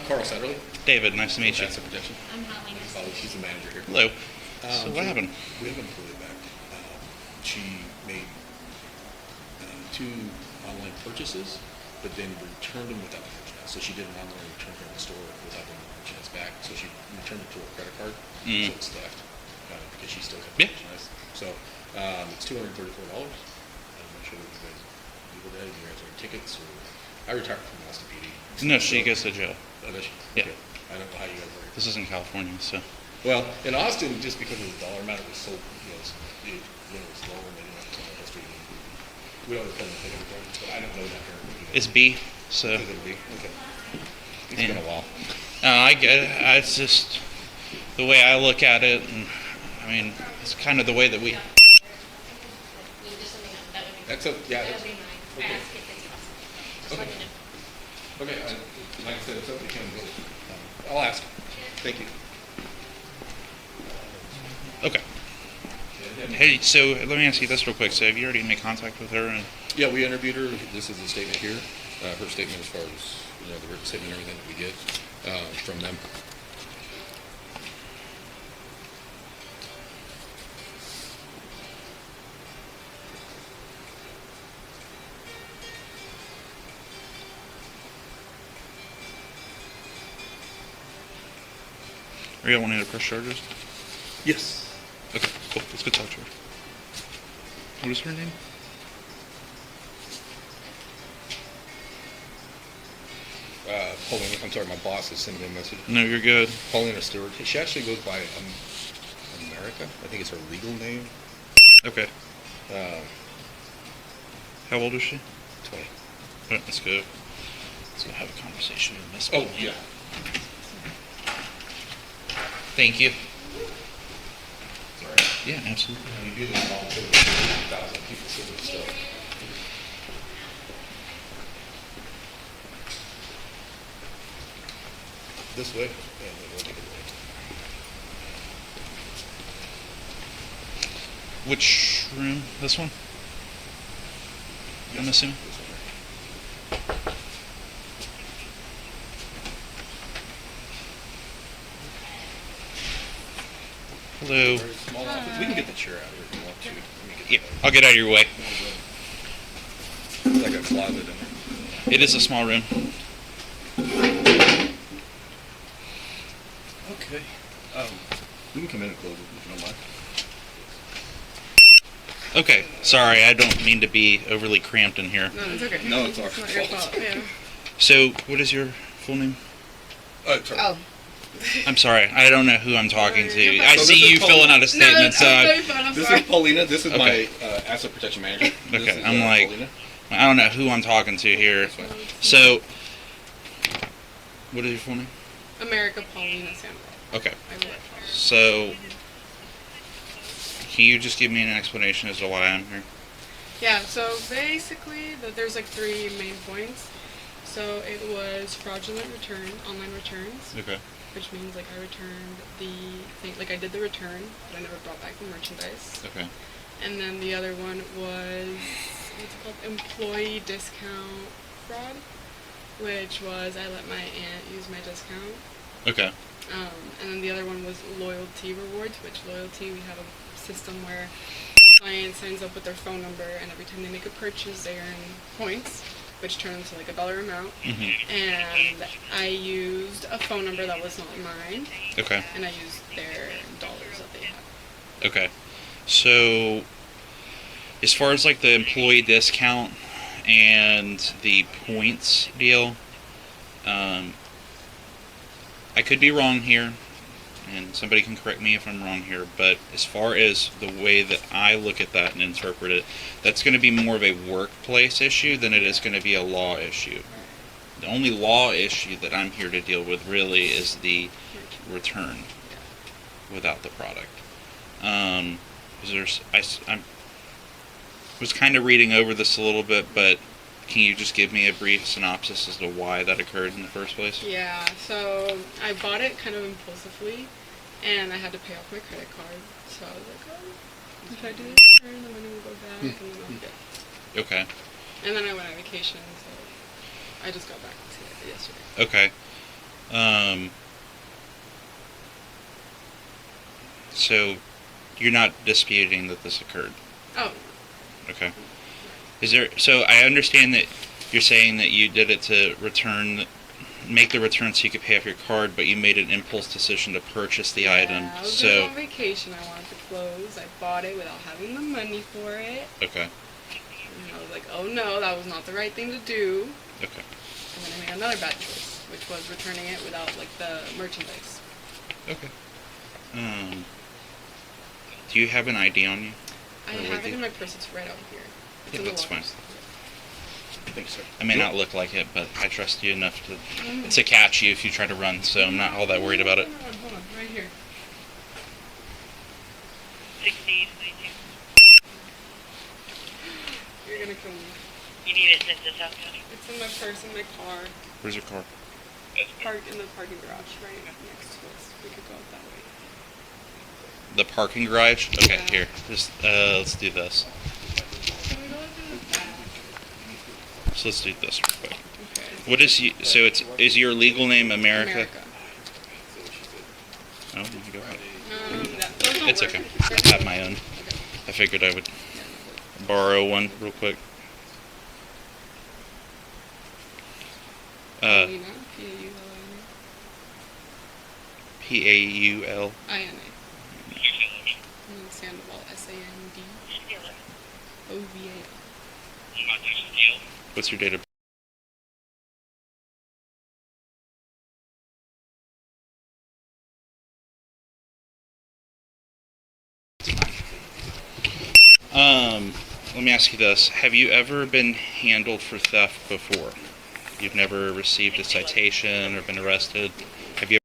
Carl Satterley. David, nice to meet you. Asset Protection. I'm Holly. Holly, she's the manager here. Hello. So what happened? We have an employee back. She made 2 online purchases, but then returned them without the merchandise. So she did an online return from the store without the merchandise back. So she returned it to her credit card, so it's theft because she still kept the merchandise. So it's $234. I'm not sure what you guys do with that. You guys are tickets or I retired from Austin PD. No, she goes to jail. Oh, does she? Yeah. Okay. I don't know how you guys work. This is in California, so. Well, in Austin, just because of the dollar amount, it was so, it was low and they didn't have a ton of history. We don't have to take it, but I don't know that here. It's B, so. Is it B? Okay. It's been a while. I get it. It's just the way I look at it, and I mean, it's kind of the way that we. That's a, yeah. That That's, would be mine. I okay. asked if it's possible. Just Okay. let me know. Okay, like I said, it's up to him. I'll ask. Thank you. Okay. Hey, so let me ask you this real quick. So have you already made contact with her? And Yeah, we interviewed her. This is the statement here. Her statement as far as, the written statement and everything that we get from them. are you wanting to press charges? Yes. Okay, cool. Let's go talk to her. What is her name? Paulina, I'm sorry, my boss is sending me a message. No, you're good. Paulina Stewart. She actually goes by America. I think it's her legal name. Okay. How old is she? 20. All right, let's go. Let's go have a conversation with Miss. Oh, Paulina. yeah. Thank you. Sorry. Yeah, absolutely. You do this all to 1,000 people sitting and stuff. This way, and then we'll take it away. Which room? This one? I'm assuming. This one right. Hello. Very small office. We can get the chair out of here if you want to. Let me get Yeah, I'll get out of your way. It's like a closet in there. It is a small room. Okay. We can come in and close it if you don't mind. Okay, sorry, I don't mean to be overly cramped in here. No, it's okay. No, it's our not your fault. fault. Yeah. So, what is your full name? Sorry. Oh. I'm sorry, I don't know who I'm talking to. You're I fine. So see this you is filling out a No, statement, it's so totally fine. I'm This sorry. is Paulina. This is Okay. my asset protection manager. This Okay, is, I'm like- Paulina. I don't know who I'm talking to here. That's fine. So, what is your full name? America Paulina Samuel. Okay, I will let you. so can you just give me an explanation as to why I'm here? Yeah, so basically, there's like 3 main points. So it was fraudulent online returns, Okay. which means like I returned the thing, like I did the return, but I never brought back the merchandise. Okay. And then the other one was, what's it called? Employee discount fraud, which was I let my aunt use my discount. Okay. And then the other one was loyalty rewards, which loyalty, we have a system where a client signs up with their phone number, and every time they make a purchase, they earn points, which turn into like a dollar amount. Mm-hmm. And I used a phone number that was not mine, Okay. and I used their dollars that they had. Okay. So, as far as like the employee discount and the points deal, I could be wrong here, and somebody can correct me if I'm wrong here, but as far as the way that I look at that and interpret it, that's going to be more of a workplace issue than it is going to be a law issue. The only law issue that I'm here to deal with really is the return without the product. I was kind of reading over this a little bit, but can you just give me a brief synopsis as to why that occurred in the first place? Yeah, so I bought it kind of impulsively, and I had to pay off my credit card. So I was like, oh, if I do this return, the money will go back, and then I'll get it. Okay. And then I went on vacation, so I just got back to it yesterday. Okay. So you're not disputing that this occurred. Oh, Okay. Is there? So I understand that you're saying that you did it to make the return so you could pay off your card, but you made an impulse decision to purchase the item. I was So on vacation. I wanted the clothes. I bought it without having the money for it. okay, And I was like, oh no, that was not the right thing to do. okay. And then I made another bad choice, which was returning it without like the merchandise. Okay. Do you have an ID on you? I Or have with it you? in my purse. It's right out here. It's Yeah, in the that's locker. fine. Thanks, sir. I may not look like it, but I trust you enough to catch you if you try to run. So I'm not all that worried about it. Hold on, right here. 6892. You're gonna kill me. You need it sent to South County? It's in my purse in my car. Where's your car? Parked in the parking garage right next to us. We could go out that way. The parking garage? Okay, Yeah. here. Just let's do this. Can we go to the back? So let's do this real quick. Okay. What is you? So is your legal name America? America. Oh, you go ahead. Those don't It's work. okay. I have my own. I figured I would borrow one real quick. Paulina, Paul. P-A-U-L-I-N-A. And then Sandoval, S-A-N-D-O-V-A-L. What's your date of birth? Let me ask you this. Have you ever been handled for theft before? You've never received a citation or been arrested? Have you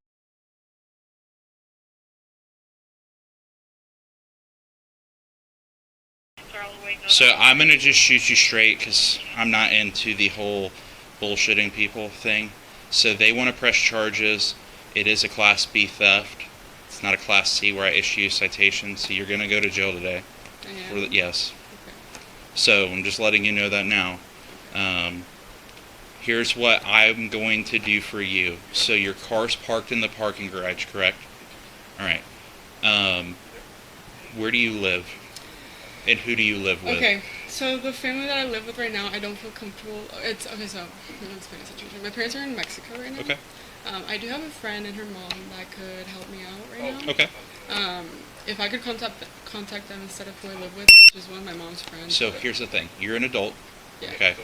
So I'm going to just shoot you straight because I'm not into the whole bullshitting people thing. So they want to press charges. It is a Class B theft. It's not a Class C where I issue you citations. So you're going to go to jail today. Yes. Okay. So I'm just letting you know that now. Here's what I'm going to do for you. So your car's parked in the parking garage, correct? All right. Where do you live? And who do you live with? Okay, so the family that I live with right now, I don't feel comfortable. It's okay. So let me explain the situation. My parents are in Mexico right now. Okay. I do have a friend and her mom that could help me out right now. Okay. If I could contact them instead of who I live with, which is one of my mom's friends. So but- here's the thing. You're an adult. Yeah. Okay.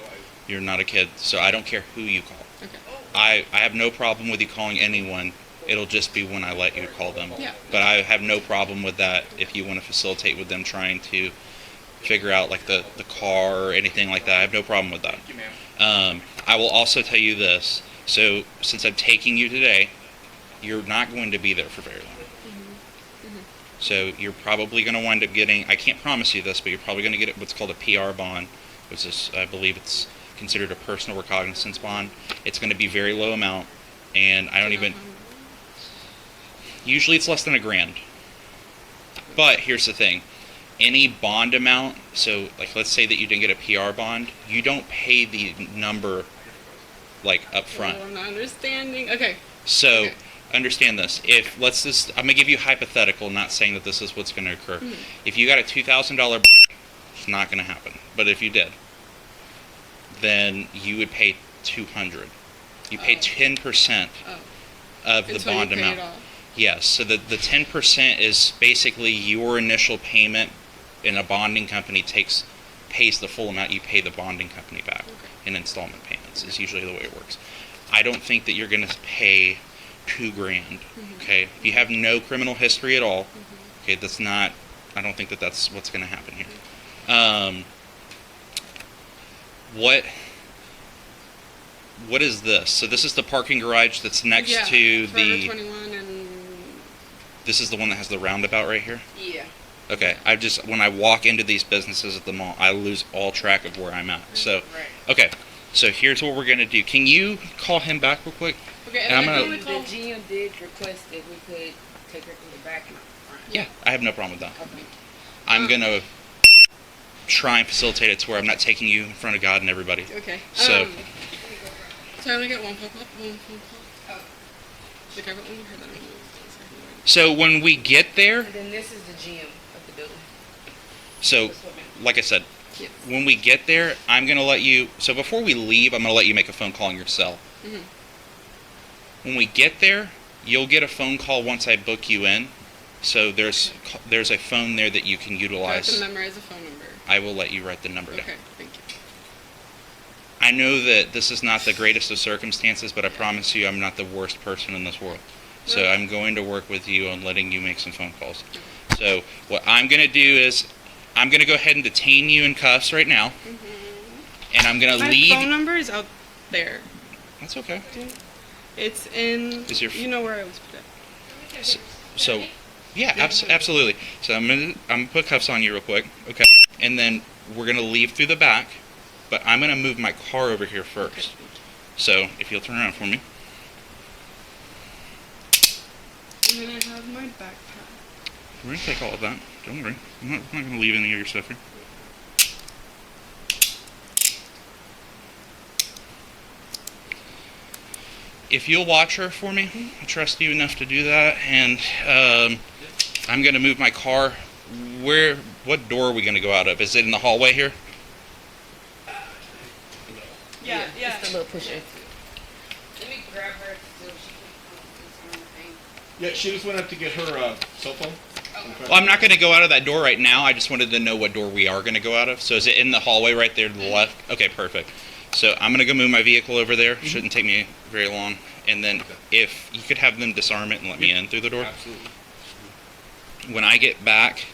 You're not a kid. So I don't care who you call. Okay. I have no problem with you calling anyone. It'll just be when I let you call them. Yeah. But I have no problem with that if you want to facilitate with them trying to figure out like the car or anything like that. I have no problem with that. Thank you, ma'am. I will also tell you this. So since I'm taking you today, you're not going to be there for very long. So you're probably going to wind up getting, I can't promise you this, but you're probably going to get what's called a PR bond, which is, I believe it's considered a personal recognizance bond. It's going to be very low amount, and I don't even, usually it's less than $1,000. But here's the thing. Any bond amount, so like let's say that you didn't get a PR bond, you don't pay the number like up front. Oh, I'm not understanding. Okay. So Okay. understand this. If let's just, I'm gonna give you a hypothetical, not saying that this is what's gonna occur. If you got a $2,000, it's not gonna happen. But if you did, then you would pay $200. You pay 10% Oh. of the Until bond you pay amount. it off. Yes. So the 10% is basically your initial payment, and a bonding company pays the full amount. You pay the bonding company back in installment payments. Is usually the way it works. I don't think that you're going to pay $2,000. Okay, if you have no criminal history at all, okay, that's not. I don't think that that's what's going to happen here. What is this? So this is the parking garage that's next Yeah, to Forever the. 21 and This is the one that has the roundabout right here. yeah. Okay, when I walk into these businesses at the mall, I lose all track of where I'm at. So, Right. okay, so here's what we're gonna do. Can you call him back real quick? Okay, And and I'm then gonna- I can The call. GM did request that we could take her from the back and front. Yeah, I have no problem with that. Okay. I'm gonna try and facilitate it to where I'm not taking you in front of God and everybody. Okay. So- So I only get one phone call. The carpet one, heard that removed. So when we get there, And then this is the gym of the building. so That's what we- like I said, Yes. when we get there, I'm gonna let you. So before we leave, I'm gonna let you make a phone call on your cell. Mhm. When we get there, you'll get a phone call once I book you in. So there's a phone there that you can Do I have to utilize. memorize a phone number? I will let you write the number down. Okay, thank you. I know that this is not the greatest of circumstances, but I promise you I'm not the worst person in this world. So No. I'm going to work with you on letting you make some phone calls. So what I'm going to do is I'm going to go ahead and detain you in cuffs right now. And I'm going to My leave. phone number is out there. That's okay. It's in. Is your- You know where I was put it. So yeah, absolutely. So I'm gonna put cuffs on you real quick. Okay. And then we're going to leave through the back, but I'm going to move my car over here first. So if you'll turn around for me. And then I have my backpack. We're gonna take all of that. Don't worry. I'm not gonna leave any of your stuff here. If you'll watch her for me, I trust you enough to do that. And I'm gonna move my car. What door are we gonna go out of? Is it in the hallway here? Yeah, yeah. Just a little push exit. Let me grab her so she can do thing. Yeah, she just went up to get her cell phone. Well, I'm not gonna go out of that door right now. I just wanted to know what door we are gonna go out of. So is it in the hallway right there to the left? Okay, perfect. So I'm gonna go move my vehicle over there. Shouldn't take me very long. And then if you could have them disarm it and let me in through the door. Absolutely. When I get back,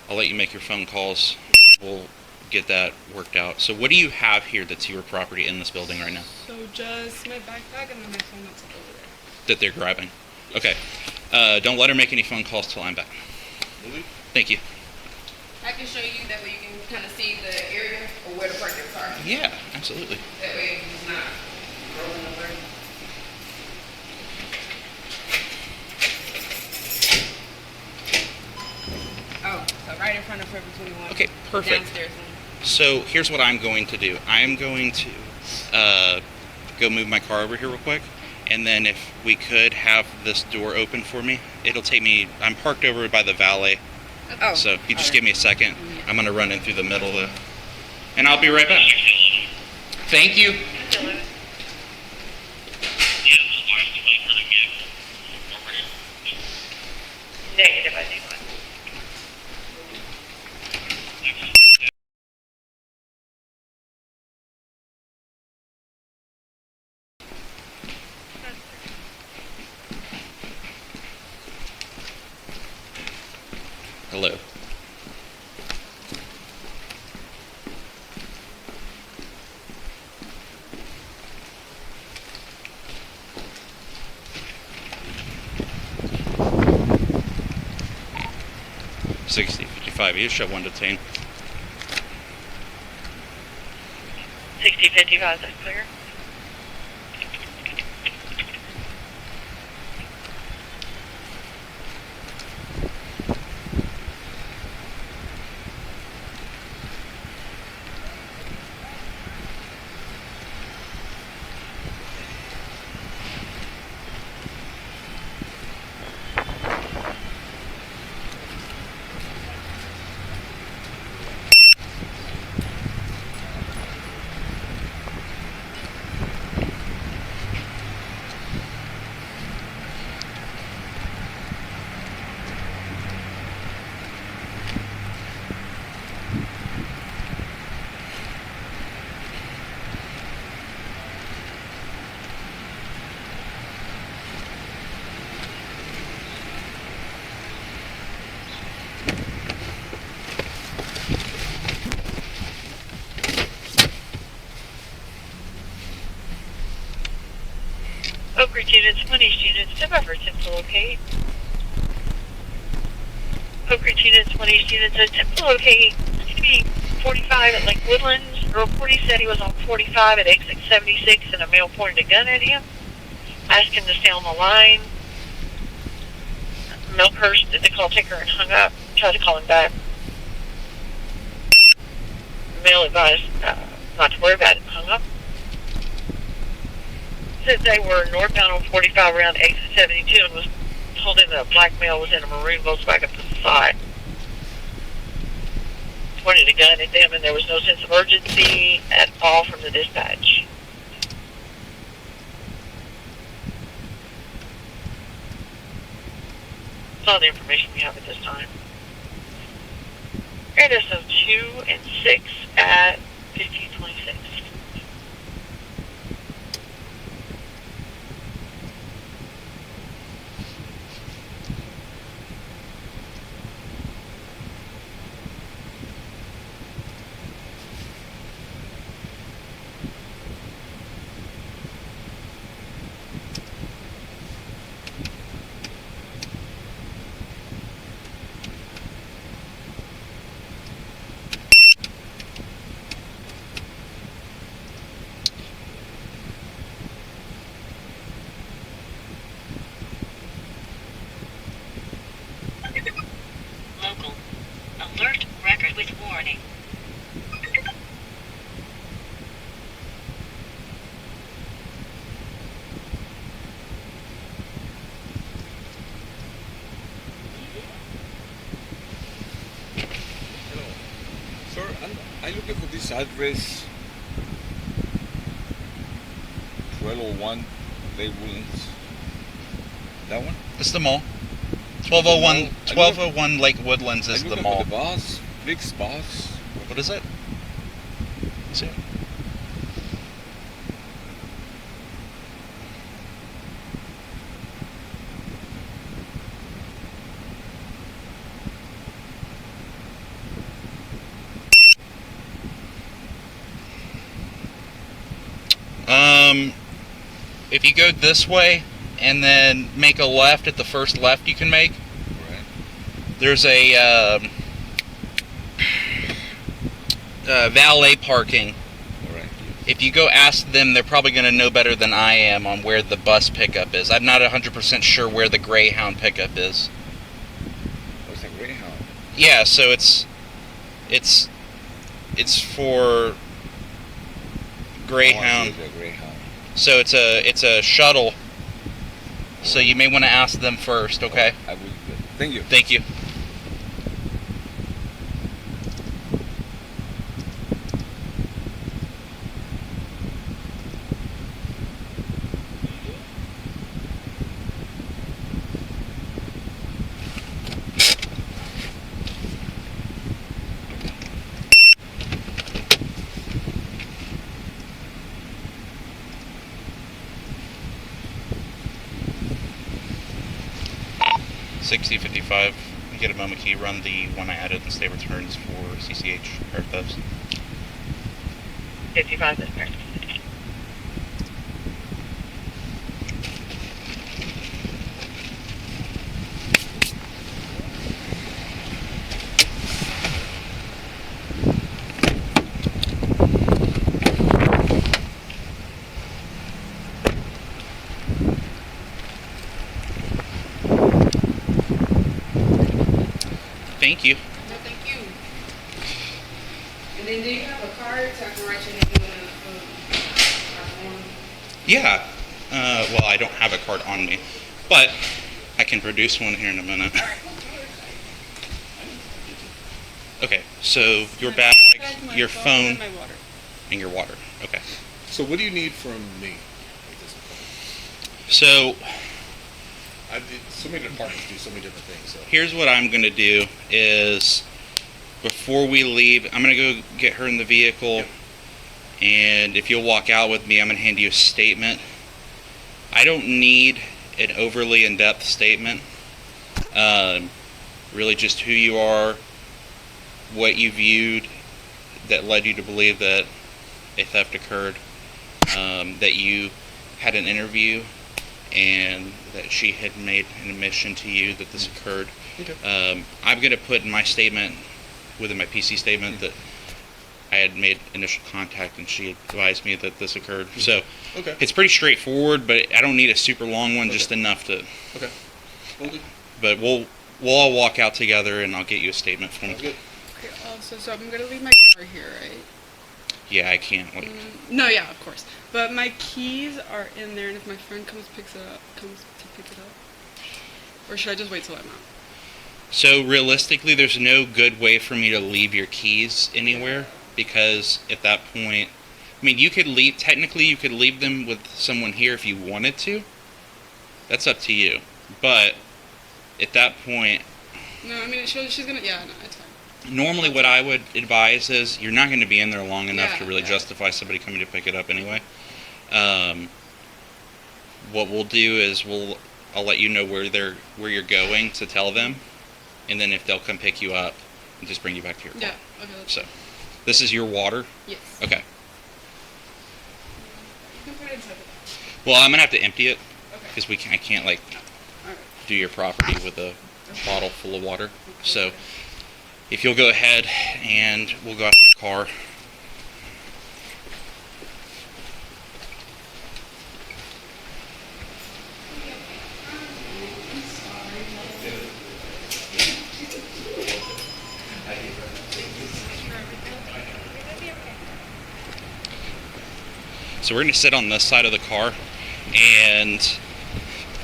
I'll let you make your phone calls. We'll get that worked out. So what do you have here that's your property in this building right now So just my backpack and then my phone that's over there. that they're grabbing? Okay. Don't let her make any phone calls till I'm back. Really? Thank you. I can show you, that way you can kind of see the area or where the parkings are. Yeah, absolutely. That way it's not rolling over. Oh, so right in front of Forever 21. Okay, perfect. Downstairs one. So here's what I'm going to do. I am going to go move my car over here real quick. And then if we could have this door open for me, it'll take me, I'm parked over by the valet. Oh. So if you just give me a second, I'm going to run in through the middle of and I'll be right back. Thank you. Negative, I think. Hello. $60.55. You show one detain. 60-55, that's clear. Oak Ridge units, One East units, step over, tempo locate. Oak Ridge units, One East units, tempo locate. TV 45 at Lake Woodlands. Girl 40 said he was on 45 at exit 76 and a male pointed a gun at him. Asked him to stay on the line. Milkhurst did the call taker and hung up. Tried to call him back. Male advised not to worry about it and hung up. said they were northbound on 45 around exit 72 and was told in that a black male was in a maroon Volkswagen Passat. Pointed a gun at them, and there was no sense of urgency at all from the dispatch. That's all the information we have at this time. There's some 2 and 6 at 1526. Local. Alert record with warning. Hello. Sir, I'm looking for this address 1201 Lake Woodlands. That one? It's the mall. 1201 Lake Woodlands is I'm the looking mall. for the bus, Flix bus. What is it? Is it? If you go this way and then make a left at the first left you can make, Right. there's a valet parking. All right. If you go ask them, they're probably going to know better than I am on where the bus pickup is. I'm not 100% sure where the Greyhound pickup is. What's a Greyhound? Yeah, so it's for Greyhound. Oh, I see, the Greyhound. So it's a shuttle. So you may want to ask them first, okay? I will. Thank you. Thank you. $60.55. You get a moment key. Run the one I added and stay returns for CCH air thefts. 55 this there. Thank you. No, thank you. And then do you have a card so I can write your name in a form? Yeah. Well, I don't have a card on me, but I can produce one here in a minute. Okay, so your bag, Bag, my your phone, phone, and my water. and your water. Okay. So what do you need from me? So So many departments do so many different things. So here's what I'm going to do is before we leave, I'm going to go get her in the vehicle. Yep. And if you'll walk out with me, I'm going to hand you a statement. I don't need an overly in-depth statement. Really just who you are, what you viewed that led you to believe that a theft occurred, that you had an interview and that she had made an admission to you that this occurred. Okay. I'm going to put in my statement, within my PC statement, that I had made initial contact and she advised me that this occurred. So Okay. it's pretty straightforward, but I don't need a super long one, just Okay. enough to. Okay. Okay. But we'll all walk out together and I'll get you a statement from. Sounds good. Okay, also, so I'm gonna leave my car here, right? Yeah, I can't. Like, No, yeah, of course. But my keys are in there, and if my friend comes to pick it up, or should I just wait till I'm out? so realistically, there's no good way for me to leave your keys anywhere because at that point, I mean, you could leave. Technically, you could leave them with someone here if you wanted to. That's up to you. But at that point, No, I mean she's gonna. Yeah, no, it's fine. normally what I would advise is you're not going to be in there long enough to Yeah, really yeah. justify somebody coming to pick it up anyway. What we'll do is I'll let you know where you're going to tell them, and then if they'll come pick you up and just bring you back to your car. Yeah. Okay. So, this is your water. Yes. Okay. You can put it inside the Well, I'm gonna have to empty it Okay. because I can't like All right. do your property with a bottle full of water. So, if you'll go ahead and we'll go out to the car. So we're going to sit on this side of the car, and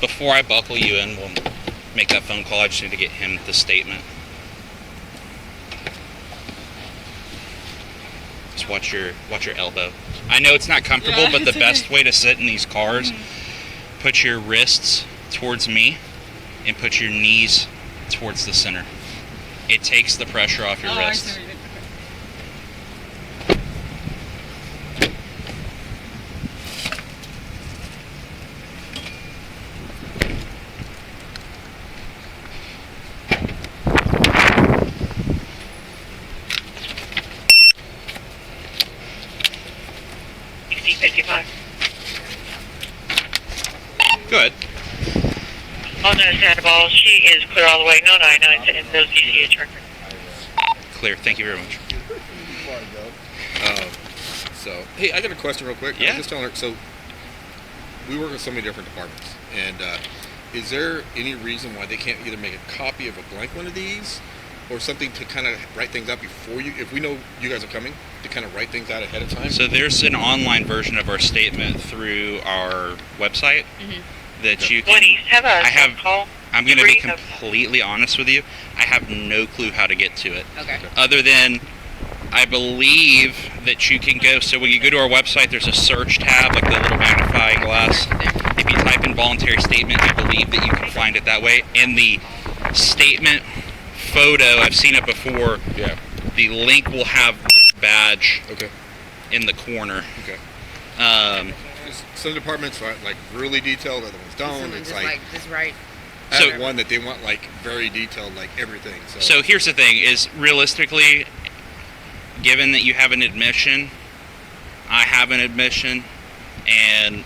before I buckle you in, we'll make that phone call. I just need to get him the statement. Just watch your elbow. I know it's not comfortable, Yeah, but the it's best okay. way to sit in these cars, put your wrists towards me and put your knees towards the center. It takes the pressure off your I wrists. see what you did. Okay. XD55. Good. Oh no, Sandoval, she is clear all the way. No 99 and those DCH record. Clear. Thank you very much. So, hey, I got a question real quick. I Yeah. was just telling her, so we work with so many different departments, and is there any reason why they can't either make a copy of a blank one of these or something to kind of write things out before you, if we know you guys are coming, to kind of write things out ahead of time? So there's an online version of our statement through our website that you can. Wendy, have a I have- call. I'm going to be Free of- completely honest with you. I have no clue how to get to it. Okay. Other than I believe that you can go. So when you go to our website, there's a search tab, like the little magnifying glass. If you type in voluntary statement, I believe that you can find it that way. And the statement photo, I've seen it before. Yeah. The link will have this badge Okay. in the corner. Okay. Um, Some departments are like really detailed, other ones don't. Someone It's just like, just right. I So- have one that they want like very detailed, like everything. So here's the thing: is realistically, given that you have an admission, I have an admission, and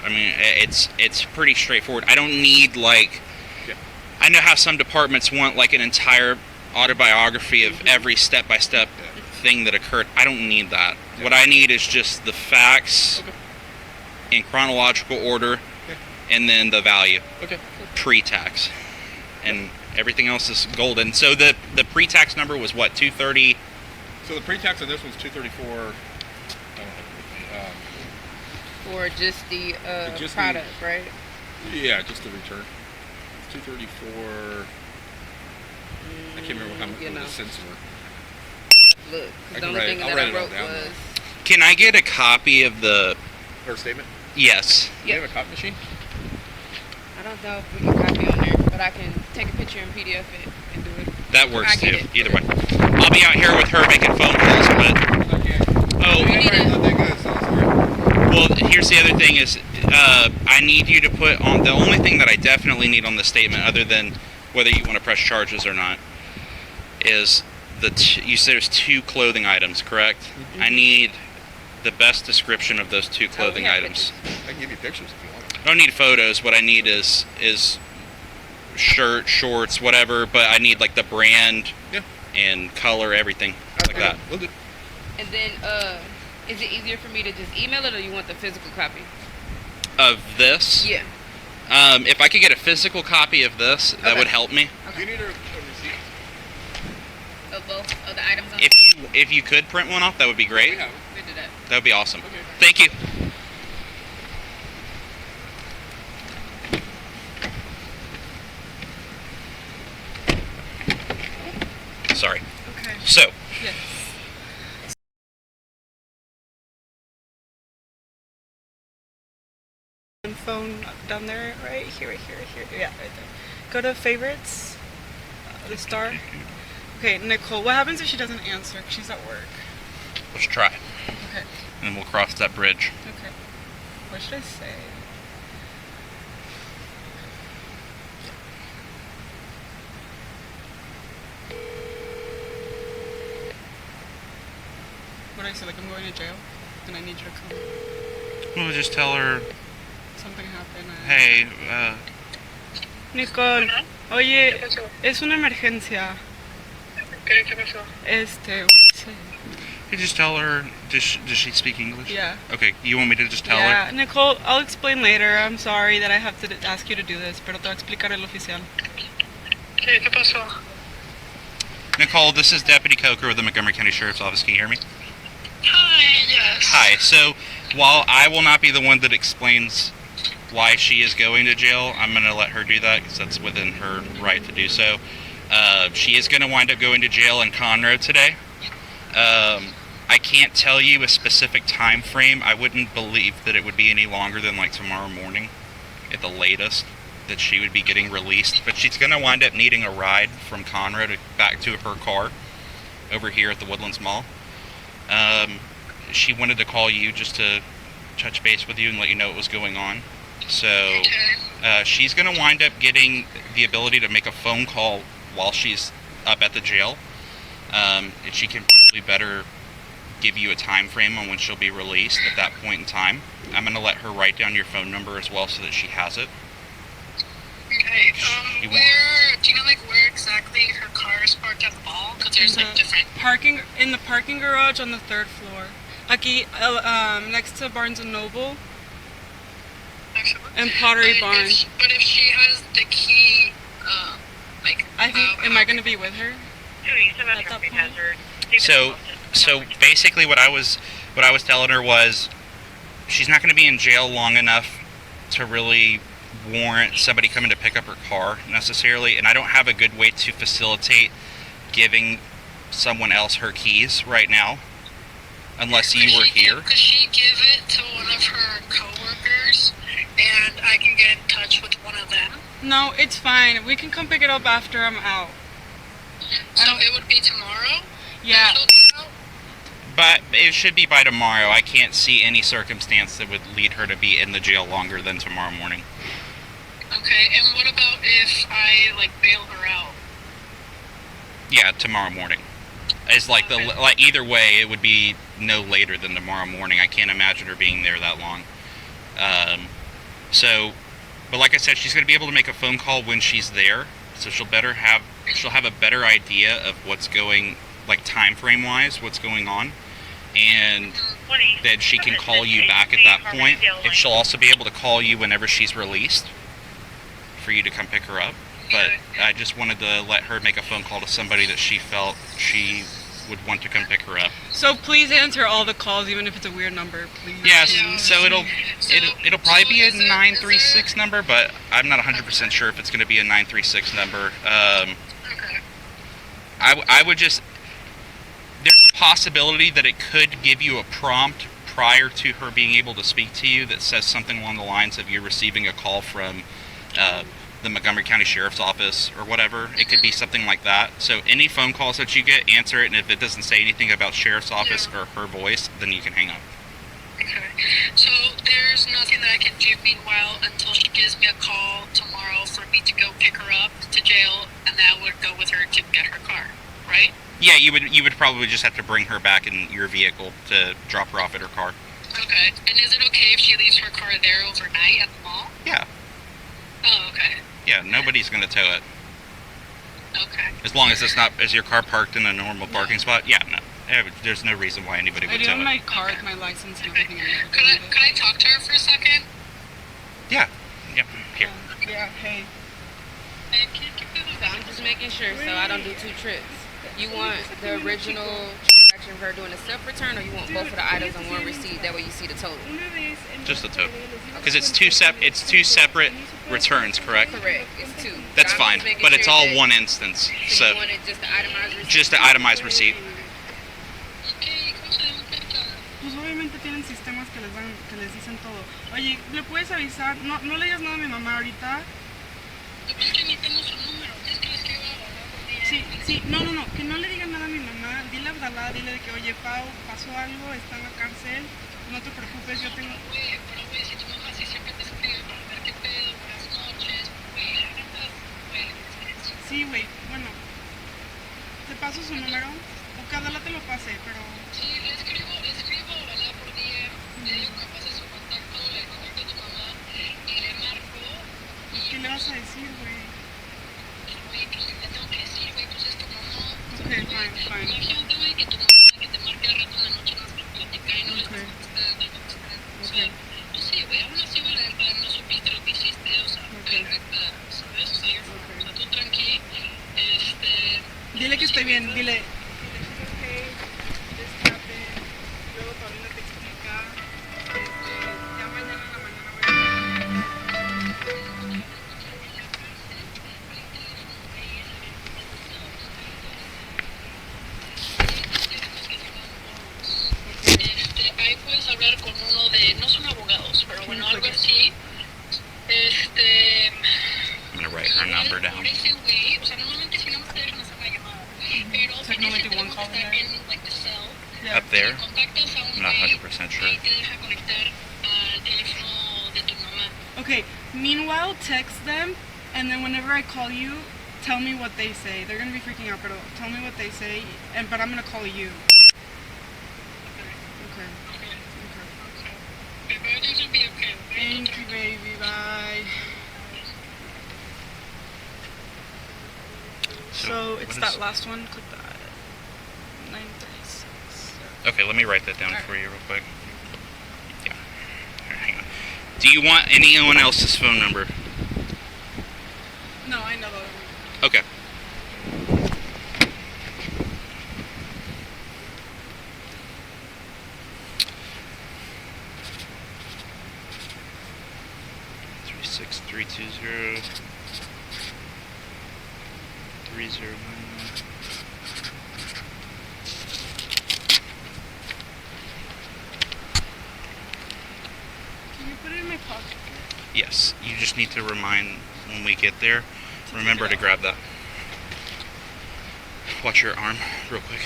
I mean it's pretty straightforward. I don't need like, Yeah. I know how some departments want like an entire autobiography of every step-by-step thing that occurred. I don't need that. What I need is just the facts in chronological order, and then the value Okay. pre-tax, and everything else is golden. So the pre-tax number was what, 230? So the pre-tax on this one's 234. For just the Just the- product, right? Yeah, just the return. 234. I can't remember how much You know. the cents were. Look, I the can only write it- thing I'll that write I it all wrote down, was Can I get a copy of the? Her statement. Yes. Do you have a copy machine? I don't know if we can copy on there, but I can take a picture and PDF it and do it. That works I get too. it. Either way, I'll be out here with her making phone calls. But I can't. oh, We need It's to- not that good, so sorry. well, here's the other thing: is I need you to put on the only thing that I definitely need on the statement, other than whether you want to press charges or not, is you said there's 2 clothing items, correct? I need the best description of those 2 clothing have items. I can give you pictures if you want. I don't need photos. What I need is shirt, shorts, whatever. But I need like the brand Yeah. and color, everything like Okay. that. We'll do. And then, is it easier for me to just email it, or you want the physical copy? Of this, Yeah. if I could get a physical copy of this, that Okay. would help me. Do you need a receipt? Of both of the items on If if you could print one off, that would be great. We have. They did it. That would be awesome. Okay. Thank you. Sorry. Okay. So, Yes. Phone down there, right here. Yeah, right there. Go to favorites, the star. Okay, Nicole, what happens if she doesn't answer? 'Cause she's at work. let's try. Okay. And we'll cross that bridge. Okay. What should I say? What do I say? Like I'm going to jail, and I need you to come. We'll just tell her, Something happened. hey, Nicole, oye, es una emergencia. ¿Qué pasó? Sí. you just tell her, does she speak English? Yeah. Okay, you want me to just tell Yeah, her? Nicole, I'll explain later. I'm sorry that I have to ask you to do this, pero te voy a explicar el oficial. ¿Qué pasó? Nicole, this is Deputy Coker with the Montgomery County Sheriff's Office. Can you hear me? Hi, yes. Hi. So, while I will not be the one that explains why she is going to jail, I'm going to let her do that because that's within her right to do so. She is going to wind up going to jail in Conroe today. I can't tell you a specific time frame. I wouldn't believe that it would be any longer than like tomorrow morning at the latest that she would be getting released. But she's going to wind up needing a ride from Conroe back to her car over here at the Woodlands Mall. She wanted to call you just to touch base with you and let you know what was going on. So she's going to wind up getting the ability to make a phone call while she's up at the jail. And she can probably better give you a time frame on when she'll be released at that point in time. I'm going to let her write down your phone number as well so that she has it. Okay, You do you know, like, where exactly her car is parked at the mall? Because there's, like, different... Parking in the parking garage on the 3rd floor. Aquí, next to Barnes and Noble and Pottery Barn. But if she has the key, like... I think. Am I gonna be with her? At that point? So basically what I was telling her was she's not going to be in jail long enough to really warrant somebody coming to pick up her car necessarily, and I don't have a good way to facilitate giving someone else her keys right now unless you were here. Could she give it to one of her coworkers and I can get in touch with one of them? No, it's fine. We can come pick it up after I'm out. So it would be tomorrow? Yeah. She'll be out? But it should be by tomorrow. I can't see any circumstance that would lead her to be in the jail longer than tomorrow morning. Okay, and what about if I, like, bail her out? Yeah, tomorrow morning. It's like like either way, it would be no later than tomorrow morning. I can't imagine her being there that long. But like I said, she's going to be able to make a phone call when she's there, so she'll have a better idea of what's going, like time frame wise, what's going on, and then she can call you back at that point. And she'll also be able to call you whenever she's released for you to come pick her up. But I just wanted to let her make a phone call to somebody that she felt she would want to come pick her up. So please answer all the calls, even if it's a weird number, please. Yes, so it'll probably be a 936 number, but I'm not 100% sure if it's going to be a 936 number. I would just, there's a possibility that it could give you a prompt prior to her being able to speak to you that says something along the lines of you receiving a call from the Montgomery County Sheriff's Office or whatever. It could be something like that. So any phone calls that you get, answer it, and if it doesn't say anything about Sheriff's Office or her voice, then you can hang up. Okay. So there's nothing that I can do meanwhile until she gives me a call tomorrow for me to go pick her up to jail, and then I would go with her to get her car, right? Yeah, you would probably just have to bring her back in your vehicle to drop her off at her car. Okay. And is it okay if she leaves her car there overnight at the mall? Yeah. Oh, okay. Yeah, nobody's going to tow it. Okay. As long as is your car parked in a normal parking spot? Yeah, no. There's no reason why anybody I would do tow have it. my card, my license, and everything. Could I talk to her for a second? Yeah. Yep. Here. Yeah, hey. I'm just making sure so I don't do two trips. You want the original transaction for her doing a self-return, or you want both of the items on one receipt? That way you see the total. Just the total. Because it's two separate returns, correct? Correct. It's two. That's I'm fine, just making but it's sure all that- one instance. So So you wanted just the itemized receipt? just the itemized receipt. Pues obviamente tienen sistemas que les dicen todo. Oye, ¿le puedes avisar? No le digas nada a mi mamá ahorita. Sí, no, que no le digan nada a mi mamá. Dile a Abdalá, dile de que, oye, Pau, pasó algo, está en la cárcel. No te preocupes, yo tengo... Sí, güey, bueno. Te paso su número. O que Abdalá te lo pase, pero... ¿Qué le vas a decir, güey? Okay, fine. Dile que estoy bien, dile. Luego Paulina te explica. Ya mañana en la mañana voy a... Ahí puedes hablar con uno de, no son abogados, pero bueno, algo así. I'm gonna write her number down. Por ese güey, o sea, normalmente si no te dejan hacer la llamada, pero It's like no, like, one call está there. en like the cell, Up there? contactas a un I'm not güey 100% sure. y te deja conectar al teléfono de tu mamá. Okay, meanwhile, text them, and then whenever I call you, tell me what they say. They're gonna be freaking out, but tell me what they say, but I'm gonna call you. Okay. But everything's gonna be okay, okay? Thank you, baby. Bye. So what it's is- that last one. Click that. 936. Okay, let me write that down Alright. for you real quick. Yeah. Alright, hang on. Do you want anyone else's phone number? No, I know that. Okay. Three six 320 309. Can you put it in my pocket? Yes, you just need to remind when we get there. Remember to grab that. Watch your arm real quick.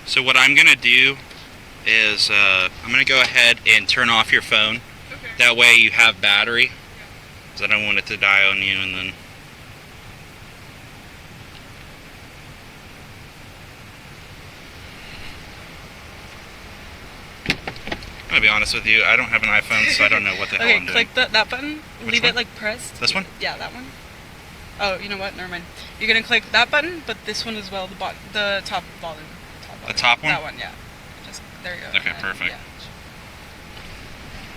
So what I'm gonna do is I'm gonna go ahead and turn off your phone. Okay. That way you have battery. 'Cause I don't want it to die on you and then. I'm gonna be honest with you, I don't have an iPhone, so I don't know what the hell Okay, I'm doing. click that button. Which Leave one? it like pressed. This one? Yeah, that one. Oh, you know what? Never mind. You're gonna click that button, but this one as well. The top volume. The top one? That one, yeah. Just there you go. Okay, And, perfect. yeah.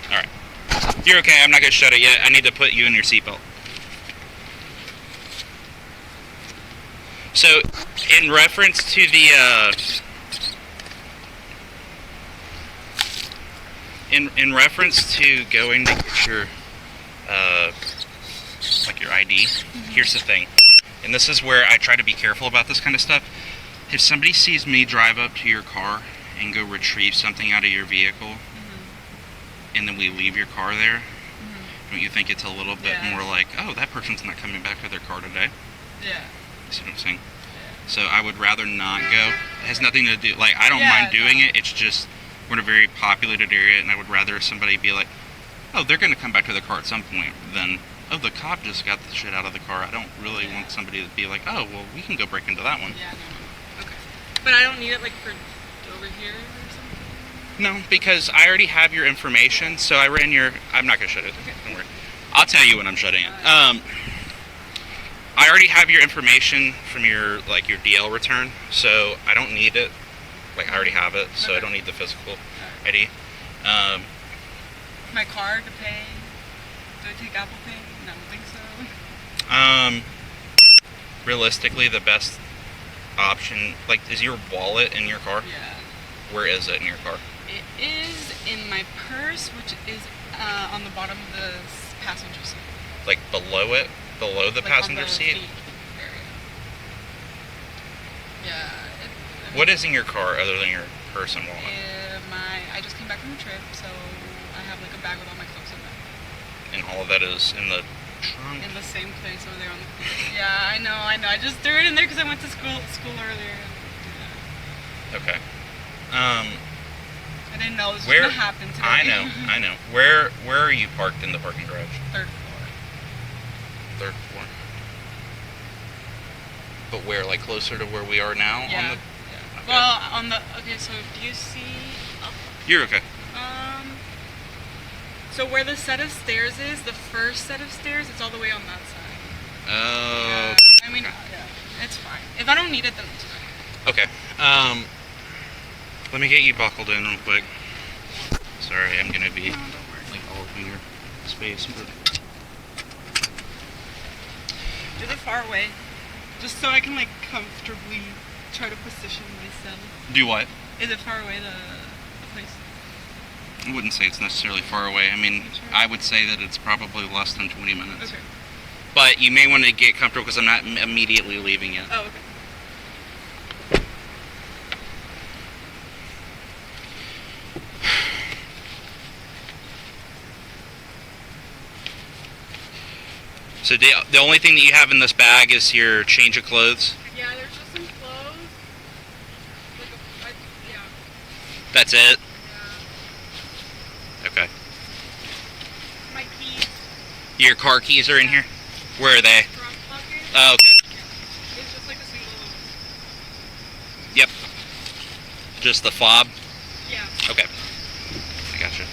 Alright. You're okay, I'm not gonna shut it yet. I need to put you in your seatbelt. So, in reference to the, in reference to going to get your, like your ID, here's the thing. And this is where I try to be careful about this kind of stuff. If somebody sees me drive up to your car and go retrieve something out of your vehicle, and then we leave your car there, don't you think it's a little bit Yeah. more like, oh, that person's not coming back to their car today? Yeah. You see what I'm saying? So I would rather not go. It has nothing to do, like, I don't Yeah, mind doing no. it. It's just, we're in a very populated area, and I would rather somebody be like, oh, they're going to come back to their car at some point, than, oh, the cop just got the shit out of the car. I don't really want somebody to be like, oh, well, we can go break into that one. Yeah. No. Okay. But I don't need it like for over here or something. No, because I already have your information, so I ran your... I'm not going to shut it. Don't worry. I'll tell you when I'm shutting it. I already have your information from your, like, your DL return, so I don't need it. Like, I already have it, so I don't need the physical ID. My card to pay. Do I take Apple Pay? No, I don't think so. realistically, the best option, like, is your wallet in your car? Yeah. Where is it in your car? It is in my purse, which is on the bottom of the passenger seat. Like below it? Below the Like, passenger on the seat? area. Yeah. What is in your car other than your purse and wallet? I just came back from a trip, so I have like a bag with all my clothes in it. And all of that is in the trunk? In the same place over there on the floor. Yeah, I know. I just threw it in there because I went to school earlier. And, Okay. I didn't know this was Where? gonna happen today. I know. Where are you parked in the parking garage? Third floor. Third floor. But where? Like closer to where we are now? Yeah. On the, Yeah. Okay. Well, on the so do you see? You're okay. So where the set of stairs is, the first set of stairs, it's all the way on that side. Oh. Yeah. I mean, yeah, it's fine. If I don't need it, then it's fine. Okay. Let me get you buckled in real quick. Sorry, I'm gonna be No, don't worry. like all over your space. But Is it far away? Just so I can like comfortably try to position myself. do what? Is it far away the place? I wouldn't say it's necessarily far away. I mean, I would say that it's probably less than 20 minutes. Okay. But you may want to get comfortable because I'm not immediately leaving yet. Oh, okay. So the only thing that you have in this bag is your change of clothes? Yeah, there's just some clothes. Yeah. That's it? Yeah. Okay. My keys. Your car keys are in here? Where are they? Front pocket. Oh, okay. It's just like a single. Yep. Just the fob? Yeah. Okay. I gotcha.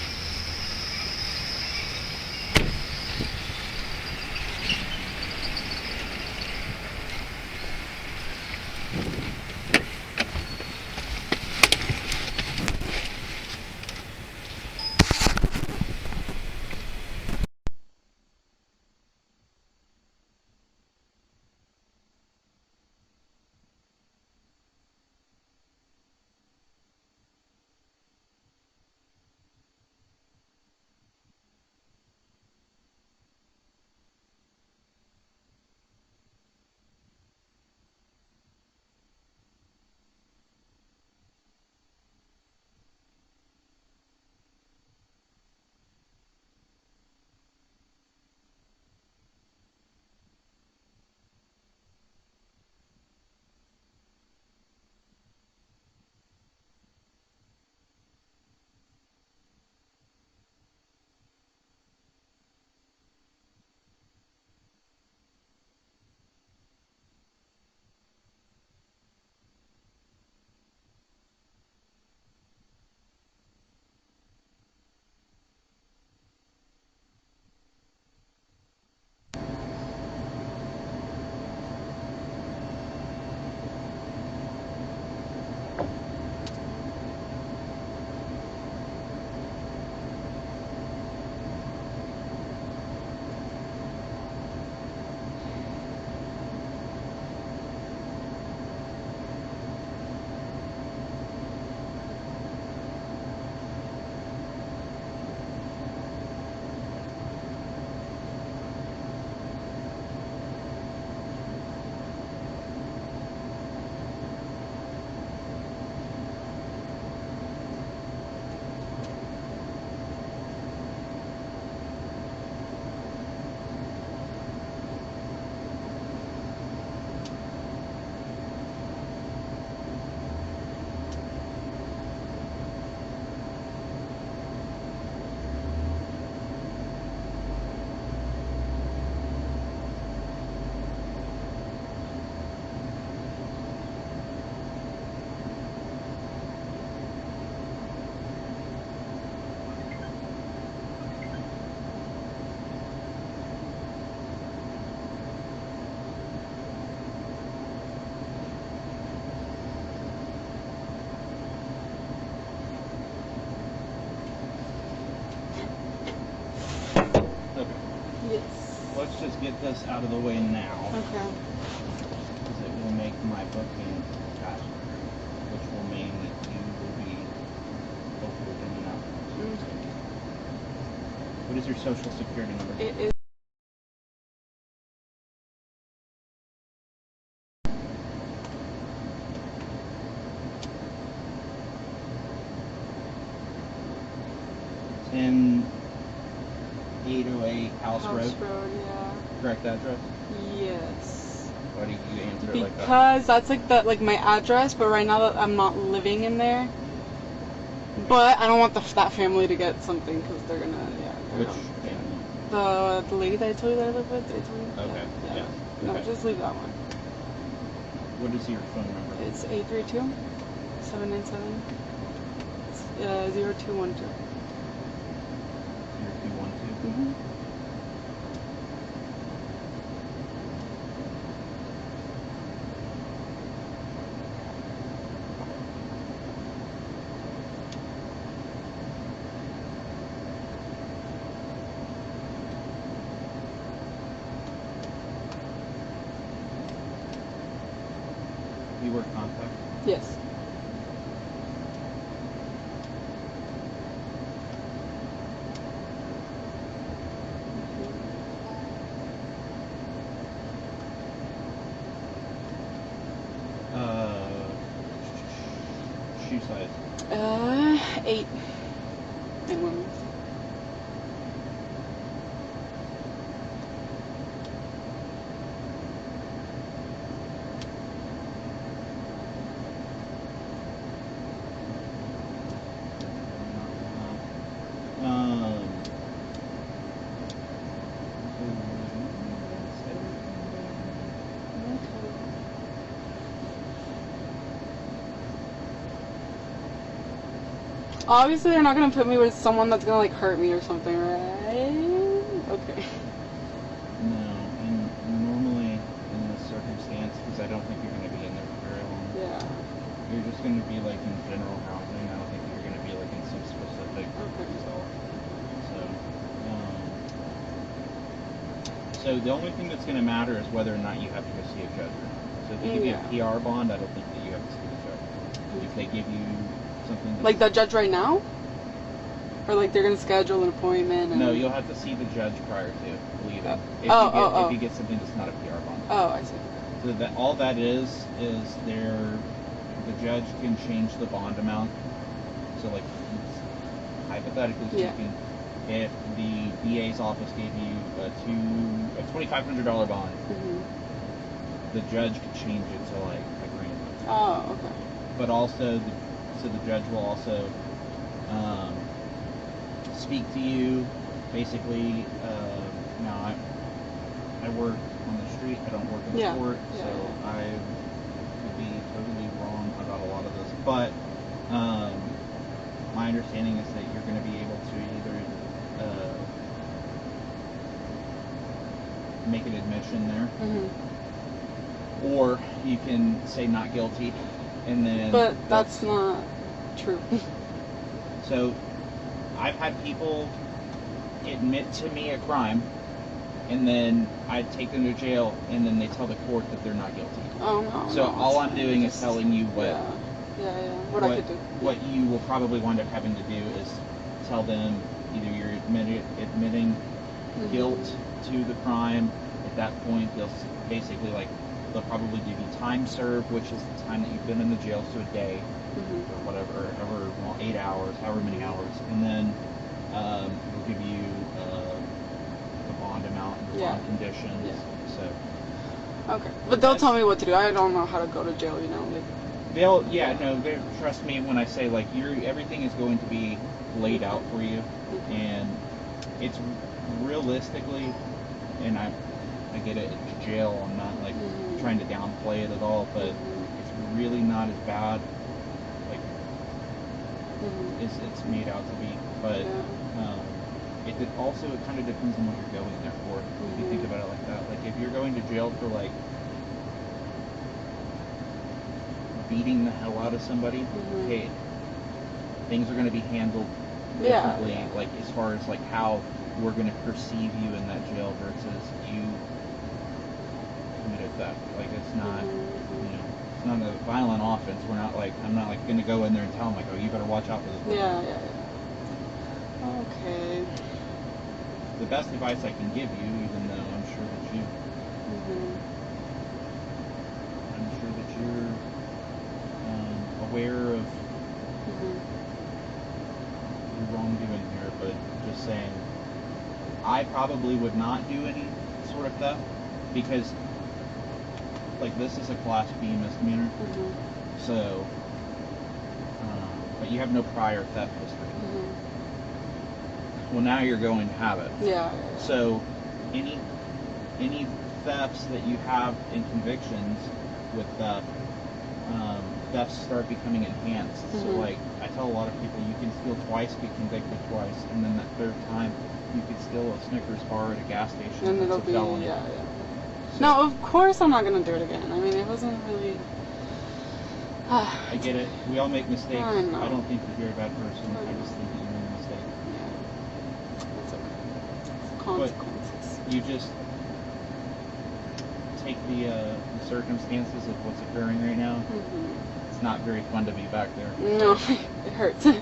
Let's just get this out of the way now. Okay. my booking attached, which will mean that you will be hopefully coming out. Okay. What is your social security number? It is. In 808 House Road. Yeah. Correct address? Yes. Why do you answer it like that? Because that's like my address, but right now that I'm not living in there. But I don't want that family to get something because they're gonna Which family? the lady that I told you that I live with. Did I tell you? Okay. Yeah. Yeah. No, Okay. just leave that one. What is your phone number? It's 832-797 0212. 0212. Mm-hmm. You work contact? Yes. Shoe size. 8 in women's. Um, Obviously, they're not gonna put me with someone that's gonna like hurt me or something, right? Okay. No, and normally in this circumstance, because I don't think you're going to be in there for very long, Yeah. you're just going to be like in general housing. I don't think you're going to be like in some specific Okay. cell. So the only thing that's going to matter is whether or not you have to go see a judge or not. So if they give you a PR bond, I don't think that you have to see the judge. If they give you something that's, Like the judge right now? Or like they're gonna schedule an appointment and... no, you'll have to see the judge prior to leaving. Oh. If you get something that's not a PR bond. Oh, I see. So that all that is the judge can change the bond amount. So like hypothetically speaking, if the DA's office gave you a $2,500 bond, the judge could change it to like $1,000. Oh, okay. But also, the judge will also speak to you. Basically, now I work on the street. I don't work in the court, so I could be totally wrong about a lot of this. But my understanding is that you're going to be able to either make an admission there, or you can say not guilty, and then. But that's not true. So, I've had people admit to me a crime, and then I take them to jail, and then they tell the court that they're not guilty. Oh no. So no, all I'm it's doing just, is telling you what what I could do. What you will probably wind up having to do is tell them either you're admitting guilt to the crime. At that point, they'll basically they'll probably give you time served, which is the time that you've been in the jail, so a day or whatever, however long, 8 hours, however many hours, and then we'll give you the bond amount and the bond conditions. So okay, but they'll tell me what to do. I don't know how to go to jail, you know. They trust me when I say everything is going to be laid out for you, and it's realistically, and I get it, it's jail. I'm not trying to downplay it at all, but it's really not as bad it's made out to be. But it kind of depends on what you're going there for. If you think about it like that, like if you're going to jail for beating the hell out of somebody, okay, things are going to be handled differently. Like as far as how we're going to perceive you in that jail versus you committed theft. Like it's not, it's not a violent offense. We're not like, I'm not like gonna go in there and tell them like, oh, you better watch out for this person. Yeah. Okay. The best advice I can give you, even though I'm sure that you're aware of your wrongdoing here, but just saying, I probably would not do any sort of theft because, like, this is a Class B misdemeanor. So, but you have no prior theft history. Well, now you're going to have it. Yeah. So, any thefts that you have in convictions with theft, thefts start becoming enhanced. So, like, I tell a lot of people, you can steal twice, get convicted twice, and then that third time, you could steal a Snickers bar at a gas station. And it'll It's a be, felony. yeah. No, of course I'm not gonna do it again. I mean, it wasn't really. I get it. We all make mistakes. I know. I don't think that you're a bad person. I I know. just think that you made a mistake. Yeah. It's okay. Consequences. You just take the circumstances of what's occurring right now. It's not very fun to be back there. No, it hurts. It's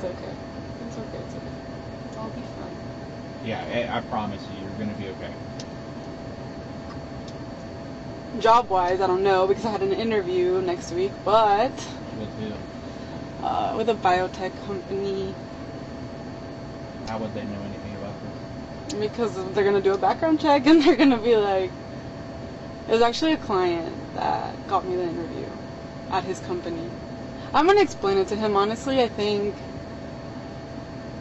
okay. It's okay. I'll be fine. Yeah, I promise you, you're gonna be okay. Job-wise, I don't know because I had an interview next week, but With who? with a biotech company How would they know anything about this? because they're gonna do a background check and they're gonna be like, it was actually a client that got me the interview at his company. I'm gonna explain it to him honestly. I think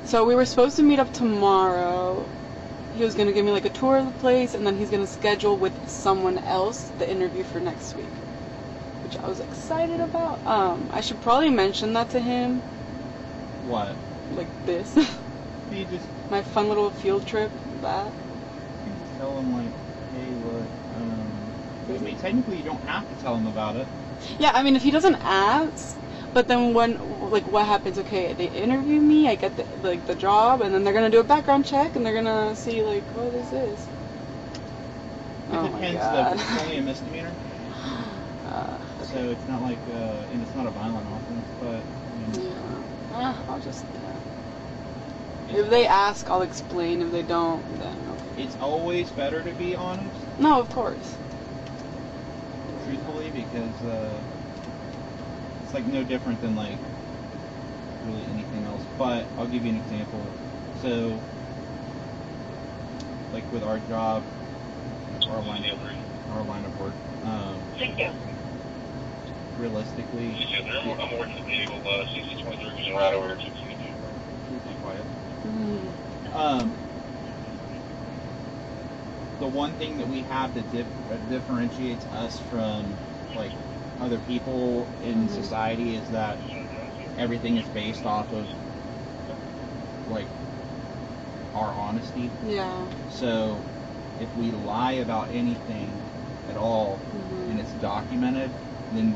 so. We were supposed to meet up tomorrow. He was gonna give me like a tour of the place, and then he's gonna schedule with someone else the interview for next week, which I was excited about. I should probably mention that to him, What? like this, You just my fun little field trip. That. tell them like, hey, look. I mean, technically, you don't have to tell them about it. Yeah, I mean, if he doesn't ask, but then when, like, what happens? Okay, they interview me, I get the job, and then they're gonna do a background check, and they're gonna see like, what is this? Oh It my depends. god. It's only a misdemeanor, so it's not like, and it's not a violent offense. But I mean, Yeah. I'll just. Yeah. If they ask, I'll explain. If they don't, then okay. it's always better to be honest, No, of course. truthfully, because it's like no different than like really anything else. But I'll give you an example. So, like with our job, our line of work, Thank you. realistically, I'm working the vehicle, 6023 was right over here. be quiet. Mm. The one thing that we have that differentiates us from like other people in society is that everything is based off of like our honesty. Yeah. So if we lie about anything at all and it's documented, then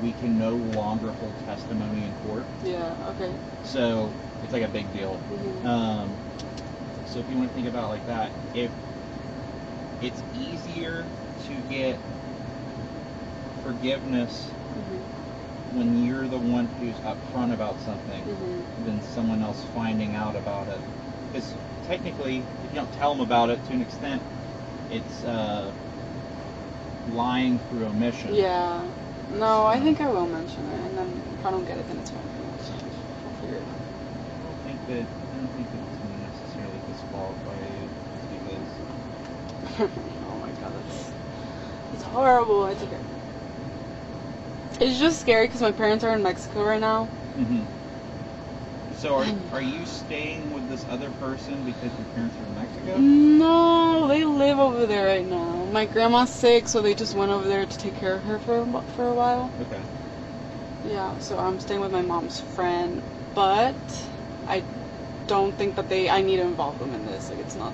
we can no longer hold testimony in court. Yeah. Okay. So it's like a big deal. So if you want to think about it like that, if it's easier to get forgiveness when you're the one who's upfront about something than someone else finding out about it. Because technically, if you don't tell them about it to an extent, it's lying through omission. Yeah. No, I think I will mention it, and then if I don't get it, then it's fine. I'll figure it out. I don't think that it's going to necessarily disqualify you just because. Oh my god, it's horrible. It's okay. It's just scary because my parents are in Mexico right now. So are you staying with this other person because your parents are in Mexico? No, they live over there right now. My grandma's sick, so they just went over there to take care of her for a while. Okay. Yeah, so I'm staying with my mom's friend, but I don't think that I need to involve them in this. Like, it's not